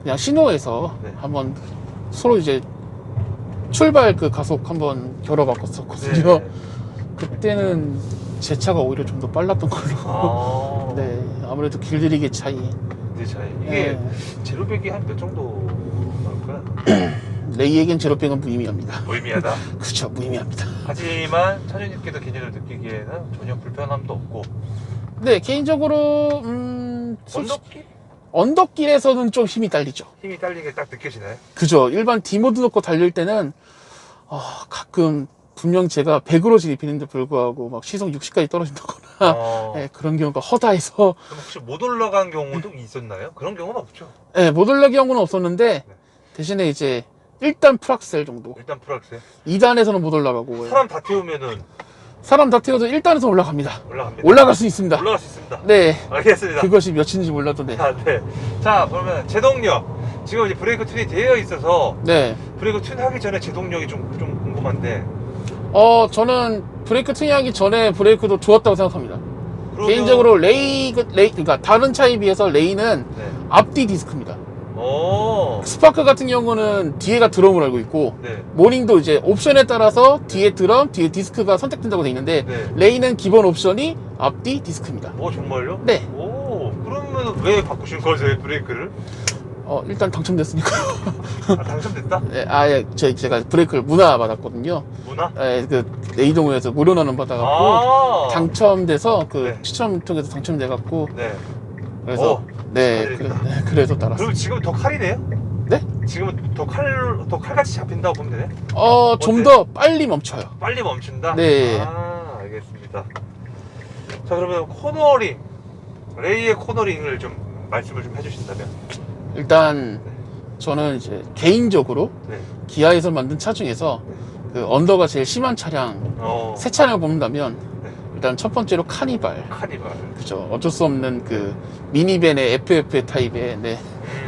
그냥 신호에서 네. 한번 서로 이제 출발 그 가속 한번 겨뤄봤었거든요. 네. 그때는 제 차가 오히려 좀 더 빨랐던 걸로. 네, 아무래도 길들이기 차이. 네, 차이. 이게 네. 제로백이 한 몇 정도 나올까요? 레이에겐 제로백은 무의미합니다. 무의미하다. 그렇죠, 무의미합니다. 하지만 차주님께서 개인적으로 느끼기에는 전혀 불편함도 없고. 네, 개인적으로 언덕길? 언덕길에서는 좀 힘이 딸리죠. 힘이 딸리는 게 딱 느껴지나요? 그죠. 일반 D모드 놓고 달릴 때는 가끔 분명 제가 100으로 진입했는데 불구하고 막 시속 60까지 떨어진다거나 네, 그런 경우가 허다해서. 그럼 혹시 못 올라간 경우도 있었나요? 그런 경우는 없죠. 네, 못 올라간 경우는 없었는데 대신에 이제 1단 풀악셀 정도. 일단 풀악셀. 2단에서는 못 올라가고. 사람 다 태우면은 사람 다 태워도 1단에서 올라갑니다. 올라갑니다. 올라갈 수 있습니다. 올라갈 수 있습니다. 네. 알겠습니다. 그것이 몇인지 몰라도 네. 네. 자, 그러면 제동력. 지금 이제 브레이크 튠이 되어 있어서 네. 브레이크 튠 하기 전에 제동력이 좀 궁금한데. 저는 브레이크 튜닝하기 전에 브레이크도 좋았다고 생각합니다. 그러면... 개인적으로 그러니까 다른 차에 비해서 레이는 네. 앞뒤 디스크입니다. 오. 스파크 같은 경우는 뒤에가 드럼을 알고 있고, 네. 모닝도 이제 옵션에 따라서 뒤에 드럼, 뒤에 디스크가 선택된다고 돼 있는데, 네. 레이는 기본 옵션이 앞뒤 디스크입니다. 정말요? 네. 오, 그러면 왜 바꾸신 거죠, 브레이크를? 일단 당첨됐으니까. 당첨됐다? 네, 제가 브레이크를 문화 받았거든요. 문화? 네, 그 레이동에서 무료 나눔 받아갖고 당첨돼서 그 네. 추첨 통해서 당첨돼갖고. 네. 그래서 그래서 따랐어요. 그럼 지금 더 칼이네요? 네? 지금은 더 칼같이 잡힌다고 보면 되네? 좀 더 빨리 멈춰요. 빨리 멈춘다? 네. 알겠습니다. 자, 그러면 코너링, 레이의 코너링을 좀 말씀을 좀 해주신다면? 일단 저는 이제 개인적으로 네. 기아에서 만든 차 중에서 그 언더가 제일 심한 차량 세 차량을 뽑는다면 네. 일단 첫 번째로 카니발. 그죠. 어쩔 수 없는 그 미니밴의 FF 타입의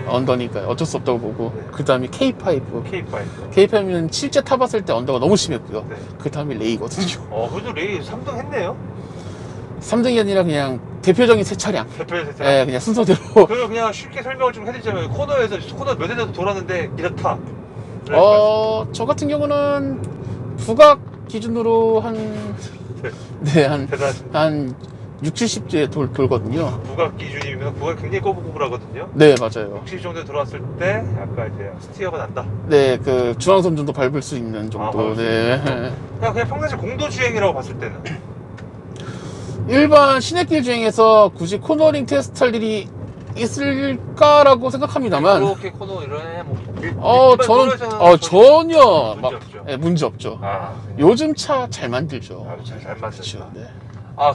언더니까 어쩔 수 없다고 보고. 네. 그 다음에 K5. K5. K5는 실제 타봤을 때 언더가 너무 심했고요. 네. 그 다음에 레이거든요. 그래도 레이 3등 했네요? 3등이 아니라 그냥 대표적인 새 차량. 대표적인 새 차량? 네, 그냥 순서대로. 그럼 그냥 쉽게 설명을 좀 해드리자면 코너 몇 대에서 돌았는데 이렇다. 저 같은 경우는 부각 기준으로 한 대단하십니다. 한 6, 70대 돌거든요. 부각 기준이면 부각 굉장히 꼬불꼬불하거든요. 네, 맞아요. 60 정도에 들어왔을 때 약간 이제 스티어가 난다. 네, 그 중앙선 정도 밟을 수 있는 정도. 밟을 수 네. 그냥 평상시 공도 주행이라고 봤을 때는 일반 시내길 주행에서 굳이 코너링 테스트 할 일이 있을까라고 생각합니다만, 이렇게 코너 이런 뭐 저는 전혀 막 문제 없죠. 네. 요즘 차 잘 만들죠. 잘 그렇죠. 만들죠. 네.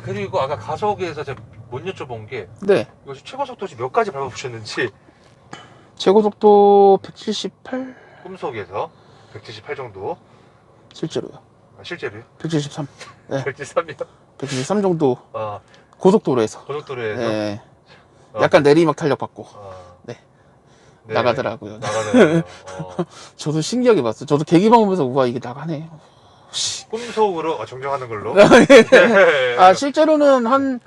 그리고 아까 가속에서 제가 못 여쭤본 게 네. 이것이 최고 속도 몇 가지 밟아보셨는지. 최고 속도 178 꿈속에서 178 정도. 실제로요. 실제로요? 173. 네. 173이요? 173 정도 고속도로에서. 고속도로에서. 네. 약간 내리막 탄력 받고 네. 나가더라고요. 나가더라고요. 저도 신기하게 봤어요. 저도 계기방 보면서 우와 이게 나가네. 꿈속으로 정정하는 걸로. 실제로는 한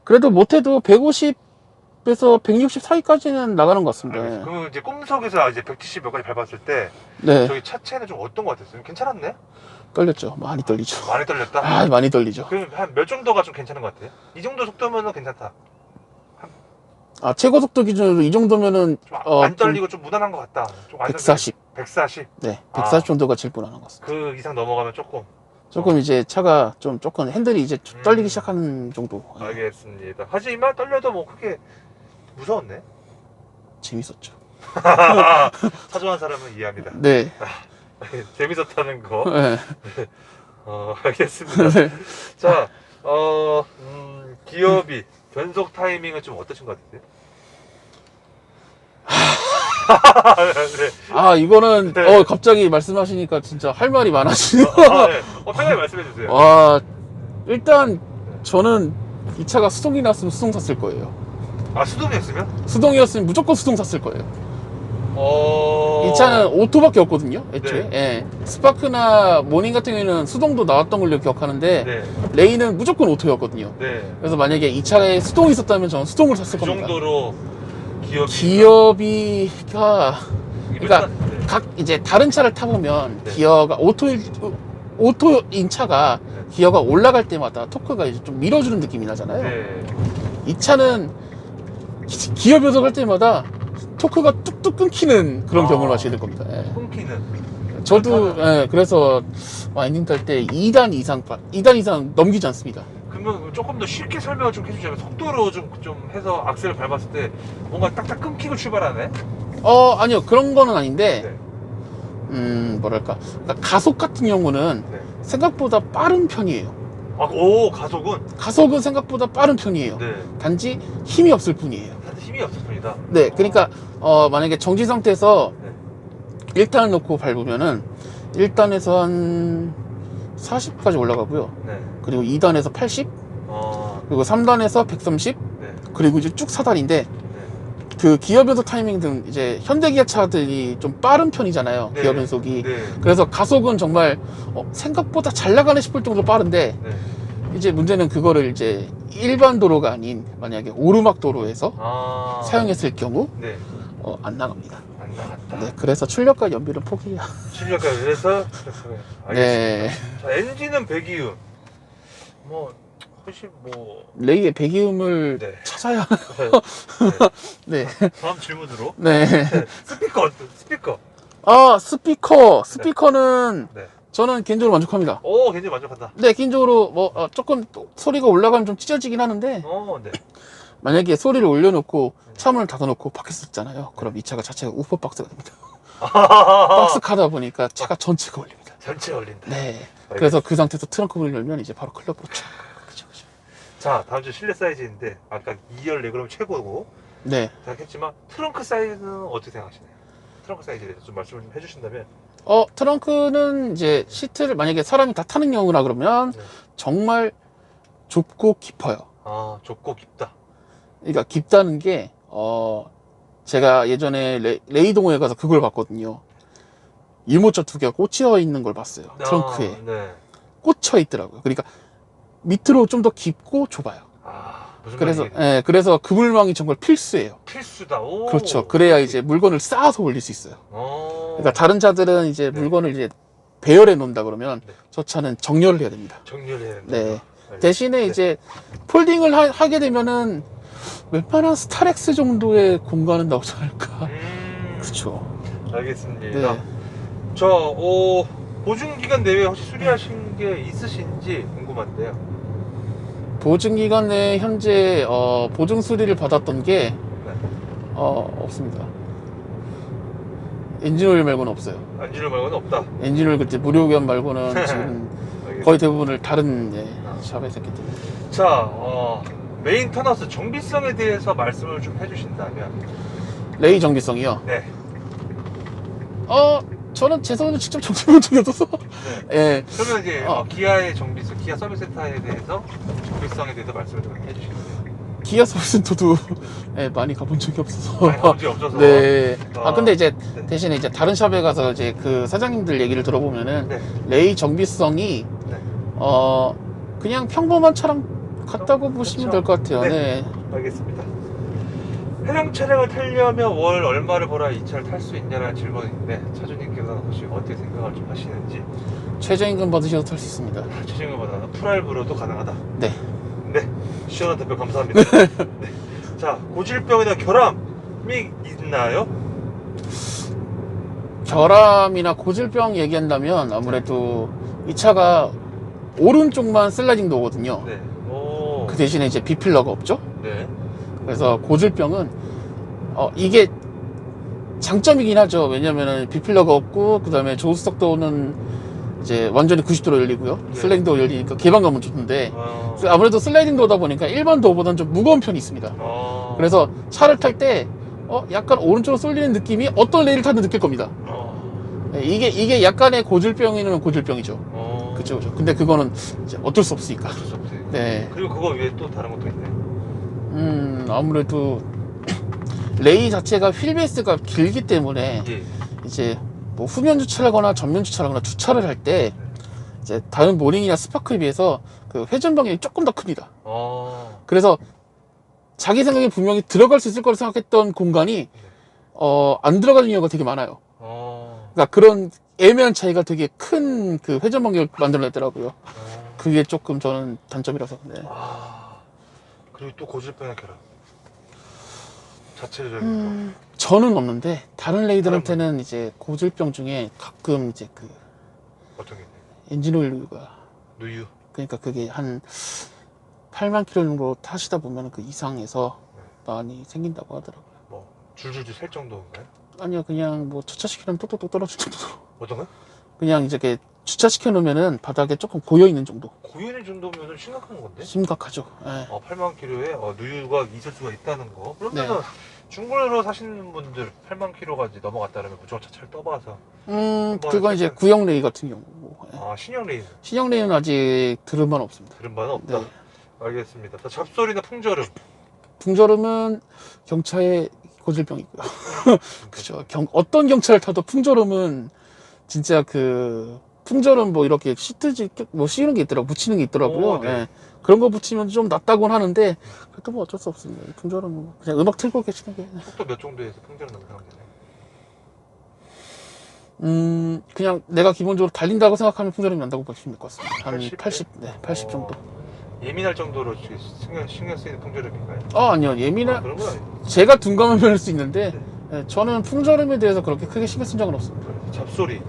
그래도 못해도 150에서 160 사이까지는 나가는 것 같습니다. 그럼 이제 꿈속에서 이제 170 몇 가지 밟았을 때 네. 저기 차체는 좀 어떤 것 같았어요? 괜찮았네? 떨렸죠. 많이 떨리죠. 많이 떨렸다? 많이 떨리죠. 그럼 한 몇 정도가 좀 괜찮은 것 같아요? 이 정도 속도면은 괜찮다. 최고 속도 기준으로 이 정도면은 안 떨리고 좀 무난한 것 같다. 좀 140. 140. 네, 140 정도가 제일 무난한 것 같습니다. 그 이상 넘어가면 조금 이제 차가 조금 핸들이 이제 떨리기 시작하는 정도. 알겠습니다. 하지만 떨려도 뭐 크게 무서웠네. 재밌었죠. 사소한 사람은 이해합니다. 네. 재밌었다는 거. 네. 알겠습니다. 네. 자, 기어비 변속 타이밍은 좀 어떠신 것 같으세요? 네. 이거는 네. 갑자기 말씀하시니까 진짜 할 말이 많아지네요. 네. 편하게 말씀해 주세요. 일단 저는 이 차가 수동이 났으면 수동 샀을 거예요. 수동이었으면? 수동이었으면 무조건 수동 샀을 거예요. 이 차는 오토밖에 없거든요, 애초에. 네. 예. 스파크나 모닝 같은 경우에는 수동도 나왔던 걸로 기억하는데 네. 레이는 무조건 오토였거든요. 네. 그래서 만약에 이 차에 수동이 있었다면 저는 수동을 샀을 그 겁니다. 정도로 기어비가 그러니까 네. 각 이제 다른 차를 타보면 네. 기어가 오토인 차가 네. 기어가 올라갈 때마다 토크가 이제 좀 밀어주는 느낌이 나잖아요. 네. 이 차는 기어 변속할 때마다 토크가 뚝뚝 끊기는 그런 경험을 하시게 될 겁니다. 예. 끊기는. 저도 그래서 와인딩 탈 때 2단 이상 넘기지 않습니다. 그러면 조금 더 쉽게 설명을 좀 해주자면 속도로 좀 해서 악셀을 밟았을 때 뭔가 딱딱 끊기고 출발하네? 아니요 그런 거는 아닌데 네. 뭐랄까 그러니까 가속 같은 경우는 네. 생각보다 빠른 편이에요. 가속은 생각보다 빠른 편이에요. 네. 단지 힘이 없을 뿐이에요. 사실 힘이 없을 뿐이다. 네, 그러니까 만약에 정지 상태에서 네. 1단을 놓고 밟으면은 1단에서 한 40까지 올라가고요. 네. 그리고 2단에서 80, 그리고 3단에서 130, 네. 그리고 이제 쭉 4단인데 네. 그 기어 변속 타이밍 등 이제 현대기아 차들이 좀 빠른 편이잖아요. 네. 기어 변속이. 네. 그래서 가속은 정말 생각보다 잘 나가네 싶을 정도로 빠른데 네. 이제 문제는 그거를 이제 일반 도로가 아닌 만약에 오르막 도로에서 사용했을 경우 네. 안 나갑니다. 안 나갔다. 네, 그래서 출력과 연비는 포기해요. 출력을 해서 알겠습니다. 네. 자, 엔진은 배기음. 혹시 레이의 배기음을 네. 찾아야 네. 네. 다음 질문으로. 네. 스피커. 스피커는 네. 저는 개인적으로 만족합니다. 굉장히 만족한다. 네, 개인적으로 조금 소리가 올라가면 좀 찢어지긴 하는데 네. 만약에 소리를 올려놓고 차문을 닫아놓고 밖에서 듣잖아요. 그럼 이 차가 자체가 우퍼 박스가 됩니다. 박스 카다 보니까 차가 전체가 올립니다. 전체 올린다. 네. 그래서 그 상태에서 트렁크 문을 열면 이제 바로 클럽으로 쫙. 그쵸. 자, 다음 주 실내 사이즈인데 아까 2열 레그룸 최고고 네. 생각했지만 트렁크 사이즈는 어떻게 생각하시나요? 트렁크 사이즈에 대해서 좀 말씀을 좀 해주신다면. 트렁크는 이제 시트를 만약에 사람이 다 타는 경우라 그러면 네. 정말 좁고 깊어요. 좁고 깊다. 그러니까 깊다는 게 제가 예전에 레이동호에 가서 그걸 봤거든요. 유모차 2개가 꽂혀 있는 걸 봤어요. 트렁크에 네. 꽂혀 있더라고요. 그러니까 밑으로 좀 더 깊고 좁아요. 무슨 그래서 말이겠네. 그래서 그물망이 정말 필수예요. 필수다. 그렇죠. 그래야 이제 물건을 쌓아서 올릴 수 있어요. 그러니까 다른 차들은 이제 네. 물건을 이제 배열해 놓는다 그러면 네. 저 차는 정렬을 해야 됩니다. 정렬해야 된다. 네. 대신에 네. 이제 폴딩을 하게 되면은 웬만한 스타렉스 정도의 공간은 나오지 않을까. 그쵸. 알겠습니다. 네. 보증기간 내외 혹시 수리하신 게 있으신지 궁금한데요. 보증기간 내에 현재 보증 수리를 받았던 게 네. 없습니다. 엔진오일 말고는 없어요. 엔진오일 말고는 없다. 엔진오일 그때 무료기간 말고는 지금 알겠습니다. 거의 대부분을 다른 샵에서 했기 때문에. 자, 메인터너스 정비성에 대해서 말씀을 좀 해주신다면. 레이 정비성이요. 네. 저는 제 손으로 직접 정비해본 적이 없어서. 네. 예. 그러면 이제 기아의 정비성, 기아 서비스 센터에 대해서 정비성에 대해서 말씀을 좀 해주시면 기아 서비스는 저도 많이 가본 적이 없어서. 많이 가본 적이 없어서. 네. 근데 이제 네. 대신에 이제 다른 샵에 가서 이제 그 사장님들 얘기를 들어보면은 네. 레이 정비성이 네. 그냥 평범한 차량 같다고 보시면 될 것 같아요. 네. 네. 알겠습니다. 해당 차량을 타려면 월 얼마를 벌어야 이 차를 탈 수 있냐는 질문인데 차주님께서는 혹시 어떻게 생각을 좀 하시는지. 최저임금 받으셔도 탈 수 있습니다. 최저임금보다 풀할부로도 가능하다. 네. 네, 시원한 답변 감사합니다. 네. 자, 고질병이나 결함이 있나요? 결함이나 고질병 얘기한다면 아무래도 이 차가 오른쪽만 슬라이딩 도어거든요. 네. 그 대신에 이제 비필러가 없죠. 네. 그래서 고질병은 이게 장점이긴 하죠. 왜냐면은 비필러가 없고 그 다음에 조수석 도어는 이제 완전히 90도로 열리고요. 네. 슬라이딩 도어 열리니까 개방감은 좋은데 아무래도 슬라이딩 도어다 보니까 일반 도어보다는 좀 무거운 편이 있습니다. 그래서 차를 탈 때 약간 오른쪽으로 쏠리는 느낌이 어떤 레일을 타도 느낄 겁니다. 네, 이게 약간의 고질병이면 고질병이죠. 그쵸. 근데 그거는 이제 어쩔 수 없으니까. 어쩔 수 없어요. 네. 그리고 그거 외에 또 다른 것도 있나요? 아무래도 레이 자체가 휠베이스가 길기 때문에 예. 이제 뭐 후면 주차를 하거나 전면 주차를 하거나 주차를 할 때 이제 다른 모닝이나 스파크에 비해서 그 회전 방향이 조금 더 큽니다. 그래서 자기 생각에 분명히 들어갈 수 있을 거라 생각했던 공간이 안 들어가는 경우가 되게 많아요. 그러니까 그런 애매한 차이가 되게 큰 그 회전 방향을 만들어냈더라고요. 그게 조금 저는 단점이라서. 네. 그리고 또 고질병이나 결함. 자체적인 거. 저는 없는데 다른 레이들한테는 이제 고질병 중에 가끔 이제 그 어떤 게 있나요? 엔진오일가 누유. 그러니까 그게 한 8만 킬로 정도 타시다 보면 그 이상에서 많이 생긴다고 하더라고요. 뭐 줄줄줄 셀 정도인가요? 아니요, 그냥 뭐 주차시키면 똑똑똑 떨어질 정도로. 어떤 거요? 그냥 이제 이렇게 주차시켜 놓으면은 바닥에 조금 고여 있는 정도. 고연의 정도면 심각한 건데? 심각하죠. 예. 8만 킬로에 누유가 있을 수가 있다는 거. 그러면은 네. 중고로 사시는 분들 8만 킬로가 이제 넘어갔다 그러면 무조건 차를 떠봐서. 그건 이제 구형 레이 같은 경우고. 예. 신형 레이는 신형 레이는 아직 들은 바는 없습니다. 들은 바는 없다. 네. 알겠습니다. 자, 잡소리나 풍절음. 풍절음은 경차의 고질병이고요. 그죠. 어떤 경차를 타도 풍절음은 진짜 그 풍절음 뭐 이렇게 시트지 뭐 씌우는 게 있더라고, 붙이는 게 있더라고요. 네. 예. 그런 거 붙이면 좀 낫다고는 하는데 그래도 뭐 어쩔 수 없습니다. 풍절음은 그냥 음악 틀고 계시는 게. 속도 몇 정도에서 풍절음 넘는 상황이잖아요. 그냥 내가 기본적으로 달린다고 생각하면 풍절음이 난다고 보시면 될 것 같습니다. 한 80? 80, 네, 80 정도. 예민할 정도로 신경 쓰이는 풍절음인가요? 아니요, 예민한 그런 건 아니에요. 제가 둔감한 편일 수 있는데 예, 저는 풍절음에 대해서 그렇게 크게 신경 쓴 적은 없습니다. 잡소리.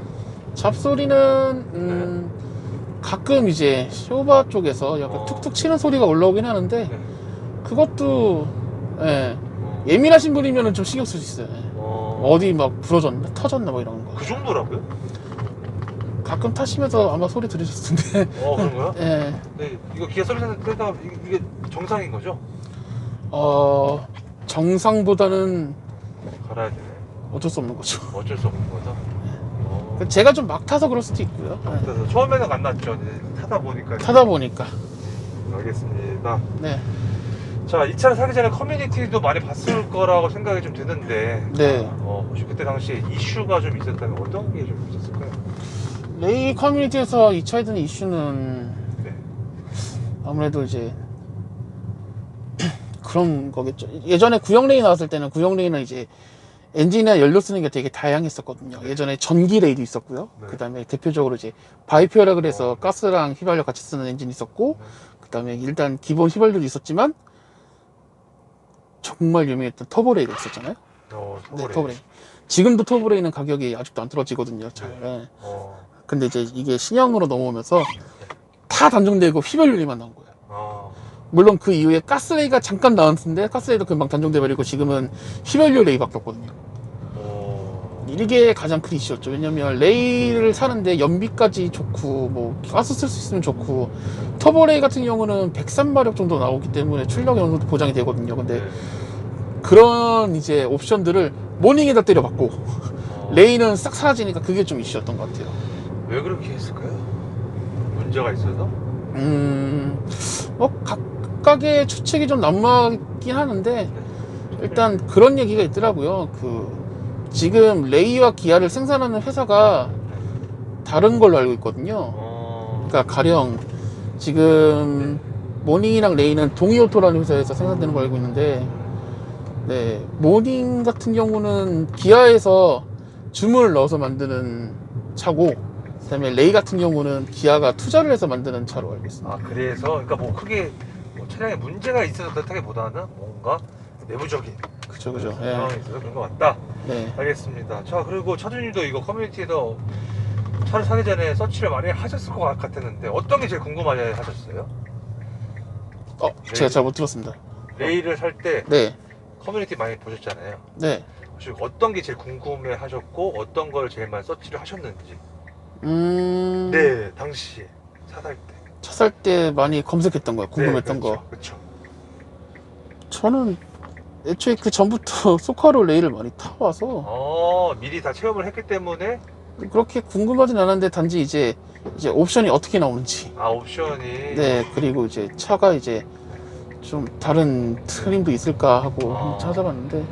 잡소리는 가끔 이제 쇼바 쪽에서 약간 툭툭 치는 소리가 올라오긴 하는데 네. 그것도 예민하신 분이면 좀 신경 쓸 수 있어요. 예. 어디 막 부러졌나 터졌나 뭐 이런 거. 그 정도라고요? 가끔 타시면서 아마 소리 들으셨을 텐데. 그런가요? 예. 네, 이거 기아 서비스 센터 이게 정상인 거죠? 정상보다는 갈아야 되네. 어쩔 수 없는 거죠. 어쩔 수 없는 거죠. 제가 좀 막 타서 그럴 수도 있고요. 예. 그래서 처음에는 안 났죠. 이제 타다 보니까. 타다 보니까. 알겠습니다. 네. 자, 이 차를 사기 전에 커뮤니티도 많이 봤을 거라고 생각이 좀 드는데. 네. 혹시 그때 당시에 이슈가 좀 있었다면 어떤 게 좀 있었을까요? 레이 커뮤니티에서 이 차에 드는 이슈는 네. 아무래도 이제 그런 거겠죠. 예전에 구형 레이 나왔을 때는 구형 레이는 이제 엔진이나 연료 쓰는 게 되게 다양했었거든요. 예전에 전기 레이도 있었고요. 네. 그 다음에 대표적으로 이제 바이퓨어라 그래서 가스랑 휘발유 같이 쓰는 엔진이 있었고, 그 그다음에 일단 기본 휘발유도 있었지만 정말 유명했던 터보레이가 있었잖아요. 터보레이. 네, 터보레이. 지금도 터보레이는 가격이 아직도 안 떨어지거든요. 잘. 네. 근데 이제 이게 신형으로 넘어오면서 다 단종되고 휘발유만 나온 거예요. 물론 그 이후에 가스레이가 잠깐 나왔는데 가스레이도 금방 단종돼 버리고 지금은 휘발유 레이밖에 없거든요. 이게 가장 큰 이슈였죠. 왜냐면 레이를 사는데 연비까지 좋고 뭐 가스 쓸 수 있으면 좋고 터보레이 같은 경우는 103마력 정도 나오기 때문에 출력이 어느 정도 보장이 되거든요. 근데 그런 이제 옵션들을 모닝에다 때려박고 레이는 싹 사라지니까 그게 좀 이슈였던 것 같아요. 왜 그렇게 했을까요? 문제가 있어서? 뭐 각각의 추측이 좀 난무하긴 하는데 일단 그런 얘기가 있더라고요. 지금 레이와 기아를 생산하는 회사가 다른 걸로 알고 있거든요. 그러니까 가령 지금 모닝이랑 레이는 동이오토라는 회사에서 생산되는 걸 알고 있는데, 네, 모닝 같은 경우는 기아에서 주문을 넣어서 만드는 차고, 그다음에 레이 같은 경우는 기아가 투자를 해서 만드는 차로 알고 있습니다. 그래서 그러니까 뭐 크게 뭐 차량에 문제가 있어서 그렇다기보다는 뭔가 내부적인 그죠. 상황이 있어서 그런 것 같다. 네. 알겠습니다. 자, 그리고 차주님도 이거 커뮤니티에서 차를 사기 전에 서치를 많이 하셨을 것 같았는데 어떤 게 제일 궁금하냐 하셨어요? 제가 잘 못 들었습니다. 레이를 살 때 네. 커뮤니티 많이 보셨잖아요. 네. 혹시 어떤 게 제일 궁금해 하셨고 어떤 걸 제일 많이 서치를 하셨는지. 네, 당시에 차 살 때. 차 살 때 많이 검색했던 거예요. 궁금했던 거. 그렇죠. 저는 애초에 그 전부터 소카로 레이를 많이 타와서 미리 다 체험을 했기 때문에 그렇게 궁금하진 않았는데 단지 이제 옵션이 어떻게 나오는지. 옵션이. 네, 그리고 이제 차가 이제 좀 다른 트림도 있을까 하고 한번 찾아봤는데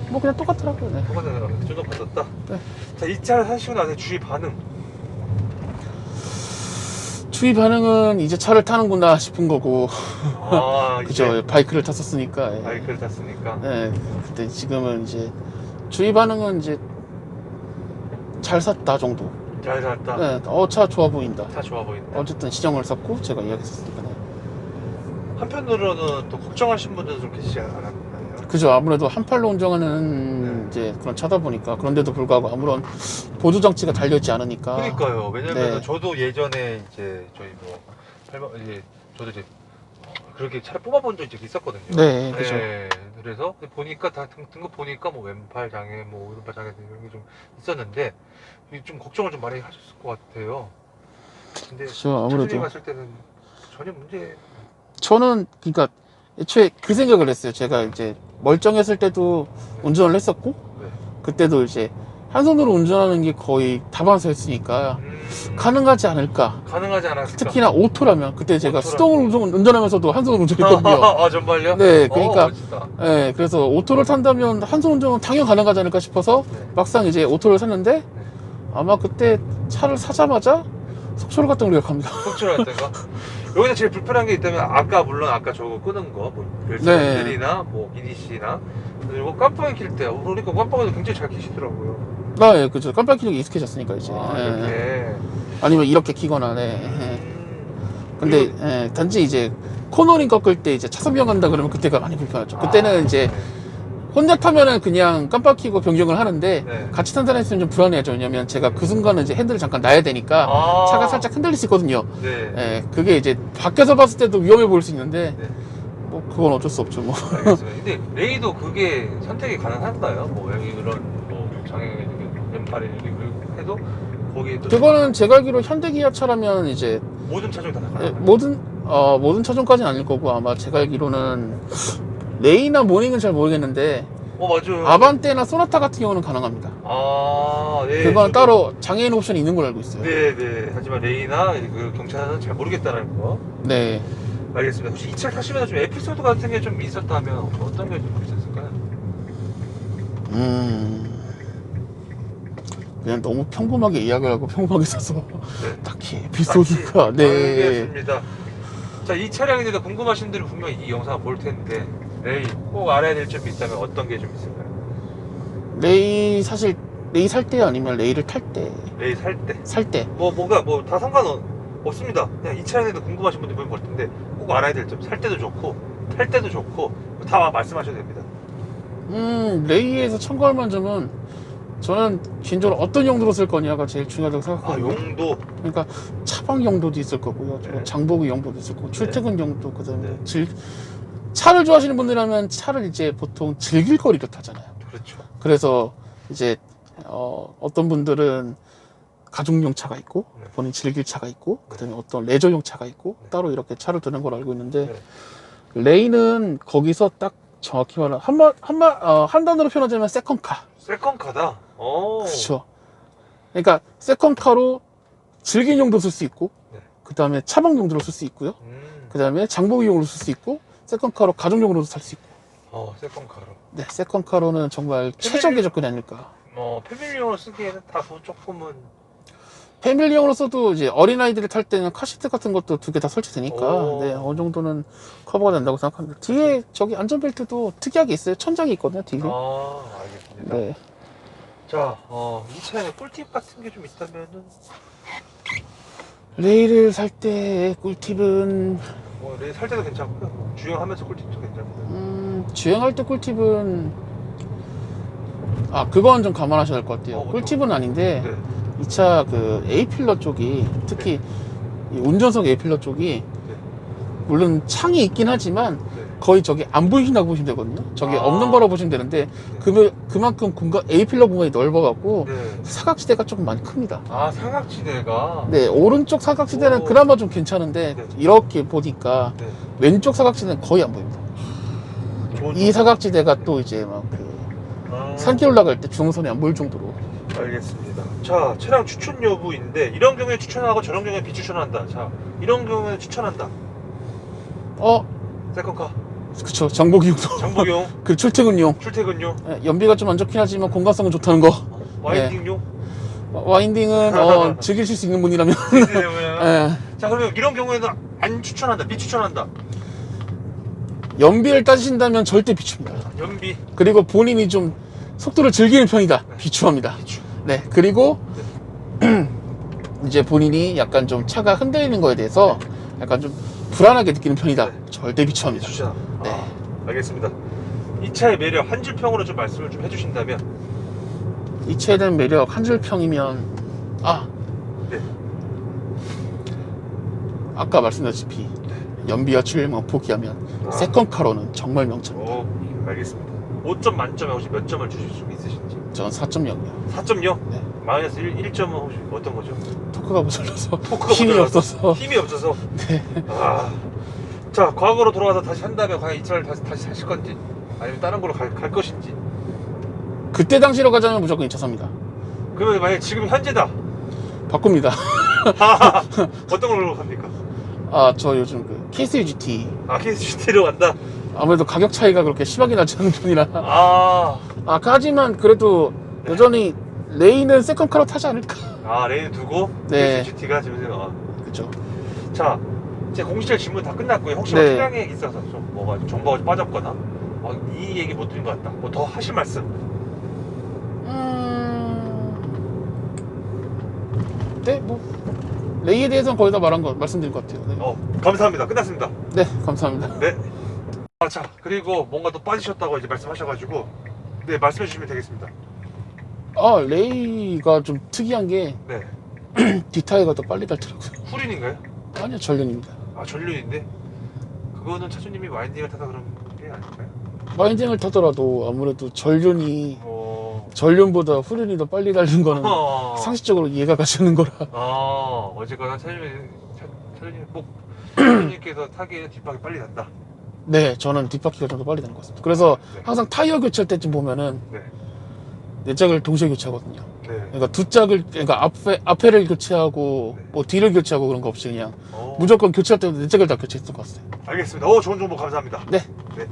뭐 그냥 똑같더라고요. 네. 똑같은 좀 더 받았다. 네. 자, 이 차를 사시고 나서 주위 반응. 주위 반응은 이제 차를 타는구나 싶은 거고. 그죠. 이제 바이크를 탔었으니까. 예. 바이크를 탔으니까. 네, 근데 지금은 이제 주위 반응은 이제 잘 샀다 정도. 잘 샀다. 네, 차 좋아 보인다. 차 좋아 보인다. 어쨌든 시정을 샀고 제가 이야기했으니까. 네. 한편으로는 또 걱정하신 분들도 좀 계시지 않았나요? 그죠. 아무래도 한팔로 운전하는 이제 그런 차다 보니까 그런데도 불구하고 아무런 보조 장치가 달려있지 않으니까. 그러니까요. 왜냐면 네. 저도 예전에 이제 저희 뭐 이제 저도 이제 그렇게 차를 뽑아본 적이 이제 있었거든요. 네, 그죠. 그래서 보니까 다 등급 보니까 뭐 왼팔 장애, 뭐 오른팔 장애 이런 게 좀 있었는데 좀 걱정을 좀 많이 하셨을 것 같아요. 근데 그죠. 아무래도 차주님 봤을 때는 전혀 문제. 저는 그러니까 애초에 그 생각을 했어요. 제가 이제 멀쩡했을 때도 운전을 했었고 그때도 이제 한 손으로 운전하는 게 거의 다반사였으니까 가능하지 않을까. 가능하지 않았을까? 특히나 오토라면 그때 제가 오토라면. 수동으로 운전하면서도 한 손으로 운전했거든요. 정말요? 네, 그러니까 멋지다. 네, 그래서 오토를 탄다면 한 손 운전은 당연히 가능하지 않을까 싶어서 막상 이제 오토를 샀는데 아마 그때 차를 사자마자 속초를 갔던 걸 기억합니다. 속출할 때가 여기서 제일 불편한 게 있다면 물론 아까 저거 끄는 거 열쇠들이나 뭐 미니씨나 그리고 깜빡이 킬 때 그러니까 깜빡이도 굉장히 잘 키시더라고요. 예, 그죠. 깜빡 키기 익숙해졌으니까 이제. 이렇게. 아니면 이렇게 키거나, 네. 근데 단지 이제 코너링 꺾을 때 이제 차선 변경한다 그러면 그때가 많이 불편하죠. 그때는 이제 혼자 타면은 그냥 깜빡 켜고 변경을 하는데 같이 탄 사람이 있으면 좀 불안해하죠. 왜냐면 제가 그 순간은 이제 핸들을 잠깐 놔야 되니까 차가 살짝 흔들릴 수 있거든요. 네. 그게 이제 밖에서 봤을 때도 위험해 보일 수 있는데 뭐 그건 어쩔 수 없죠. 뭐. 알겠습니다. 근데 레이도 그게 선택이 가능한가요? 뭐 여기 이런 뭐 장애 왼팔이 이렇게 해도 거기 또 그거는 제가 알기로 현대기아 차라면 이제 모든 차종이 다 가능해요? 모든 차종까지는 아닐 거고 아마 제가 알기로는 레이나 모닝은 잘 모르겠는데 맞아요. 아반떼나 소나타 같은 경우는 가능합니다. 네. 그건 따로 장애인 옵션이 있는 걸로 알고 있어요. 네. 하지만 레이나 그 경차는 잘 모르겠다는 거. 네. 알겠습니다. 혹시 이 차를 타시면서 좀 에피소드 같은 게 좀 있었다면 어떤 게 좀 있었을까요? 그냥 너무 평범하게 이야기를 하고 평범하게 써서 딱히 에피소드가. 네. 알겠습니다. 자, 이 차량에 대해서 궁금하신 분들은 분명히 이 영상을 볼 텐데 레이 꼭 알아야 될 점이 있다면 어떤 게 좀 있을까요? 레이 사실 레이 살 때 아니면 레이를 탈 때. 레이 살 때. 살 때. 뭔가 다 상관없. 없습니다. 그냥 이 차량에 대해서 궁금하신 분들 보면 볼 텐데 꼭 알아야 될 점, 살 때도 좋고 탈 때도 좋고 다 말씀하셔도 됩니다. 레이에서 참고할 만한 점은 저는 개인적으로 어떤 용도로 쓸 거냐가 제일 중요하다고 아, 생각하거든요. 용도. 그러니까 차박 용도도 있을 거고요. 네. 장보기 용도도 있을 거고, 출퇴근 용도, 그다음에 네. 차를 좋아하시는 분들이라면 차를 이제 보통 즐길 거리로 타잖아요. 그렇죠. 그래서 이제 어떤 분들은 가족용 차가 있고 네. 본인 즐길 차가 있고 그다음에 어떤 레저용 차가 있고 네. 따로 이렇게 차를 두는 걸 알고 있는데 네. 레이는 거기서 딱 정확히 말하면 한 단어로 표현하자면 세컨카. 세컨카다. 오. 그렇죠. 그러니까 세컨카로 즐긴 용도 쓸 수 있고 네. 그다음에 차박 용도로 쓸 수 있고요. 그다음에 장보기용으로 쓸 수 있고 세컨카로 가족용으로도 살 수 있고. 세컨카로. 네, 세컨카로는 정말 최적의 조건이 아닐까. 패밀리용으로 쓰기에는 다 조금은. 패밀리용으로 써도 이제 어린아이들이 탈 때는 카시트 같은 것도 두 개 다 설치되니까 오. 네, 어느 정도는 커버가 된다고 생각합니다. 뒤에 저기 안전벨트도 특이하게 있어요. 천장이 있거든요, 뒤에. 알겠습니다. 네. 자, 이 차에 꿀팁 같은 게 좀 있다면은. 레이를 살 때 꿀팁은 레이 살 때도 괜찮고요. 주행하면서 꿀팁도 괜찮고요. 주행할 때 꿀팁은 그건 좀 감안하셔야 될 것 같아요. 꿀팁은 아닌데 네. 이 차 그 A필러 쪽이 특히 이 운전석 A필러 쪽이 네. 물론 창이 있긴 하지만 네. 거의 저기 안 보이신다고 보시면 되거든요. 저기 아. 없는 거라고 보시면 되는데 그만큼 A필러 공간이 넓어갖고 네. 사각지대가 조금 많이 큽니다. 사각지대가. 네, 오른쪽 사각지대는 오. 그나마 좀 괜찮은데 네. 이렇게 보니까 네. 왼쪽 사각지대는 거의 안 보입니다. 이 사각지대가 또 이제 막 그 산길 올라갈 때 중앙선이 안 보일 정도로. 알겠습니다. 자, 차량 추천 여부인데 이런 경우에 추천하고 저런 경우에 비추천한다. 자, 이런 경우에 추천한다. 세컨카, 그쵸. 장보기용도. 장보기용, 그 출퇴근용. 출퇴근용, 예, 연비가 좀 안 좋긴 하지만 공간성은 좋다는 거. 와인딩용. 와인딩은 즐기실 수 있는 분이라면. 예. 자, 그러면 이런 경우에는 안 추천한다, 비추천한다. 연비를 따지신다면 절대 비춥니다. 연비, 그리고 본인이 좀 속도를 즐기는 편이다. 비추합니다. 비추. 네. 그리고 이제 본인이 약간 좀 차가 흔들리는 거에 대해서 약간 좀 불안하게 느끼는 편이다. 네. 절대 비추합니다. 비추자. 네. 알겠습니다. 이 차의 매력 한 줄평으로 좀 말씀을 좀 해주신다면. 이 차에 대한 매력 한 줄평이면 네. 아까 말씀드렸다시피 연비와 출력만 포기하면 세컨카로는 정말 명차입니다. 알겠습니다. 5점 만점에 혹시 몇 점을 주실 수 있으신지? 전 4.0이요. 4.0? 네. 마이너스 1점은 혹시 어떤 거죠? 토크가 모자라서 토크가 힘이 모자라서. 없어서. 힘이 없어서. 네. 자, 과거로 돌아가서 다시 한다면 과연 이 차를 다시 사실 건지 아니면 다른 걸로 갈 것인지. 그때 당시로 가자면 무조건 이 차 삽니다. 그러면 만약 지금 현재다. 바꿉니다. 어떤 걸로 갑니까? 저 요즘 그 KSU GT KSGT로 간다. 아무래도 가격 차이가 그렇게 심하게 나지 않는 편이라. 하지만 그래도 네. 여전히 레이는 세컨카로 타지 않을까. 레인 두고 네. KSGT가 지금 그렇죠. 자, 제 공시절 질문 다 끝났고요. 혹시 네. 차량에 있어서 좀 뭐가 정보가 좀 빠졌거나 이 얘기 못 드린 것 같다. 뭐 더 하실 말씀? 네, 뭐 레이에 대해서는 거의 다 말씀드린 것 같아요. 네, 감사합니다. 끝났습니다. 네 감사합니다. 네. 자, 그리고 뭔가 또 빠지셨다고 이제 말씀하셔가지고 말씀해 주시면 되겠습니다. 레이가 좀 특이한 게 네. 뒷타이어가 더 빨리 닳더라고요. 후륜인가요? 아니요, 전륜입니다. 전륜인데 그거는 차주님이 와인딩을 타다 그런 게 아닐까요? 와인딩을 타더라도 아무래도 전륜이 전륜보다 후륜이 더 빨리 닳는 거는 상식적으로 이해가 가시는 거라. 어쨌거나 차주님이 차주님께서 타기에는 뒷바퀴 빨리 단다. 네, 저는 뒷바퀴가 좀 더 빨리 다는 것 같습니다. 그래서 네. 항상 타이어 교체할 때쯤 보면은 네. 네 짝을 동시에 교체하거든요. 네. 그러니까 두 짝을, 그러니까 앞에를 교체하고 네. 뭐 뒤를 교체하고 그런 거 없이 그냥 무조건 교체할 때도 네 짝을 다 교체했던 것 같아요. 알겠습니다. 좋은 정보 감사합니다. 네. 네.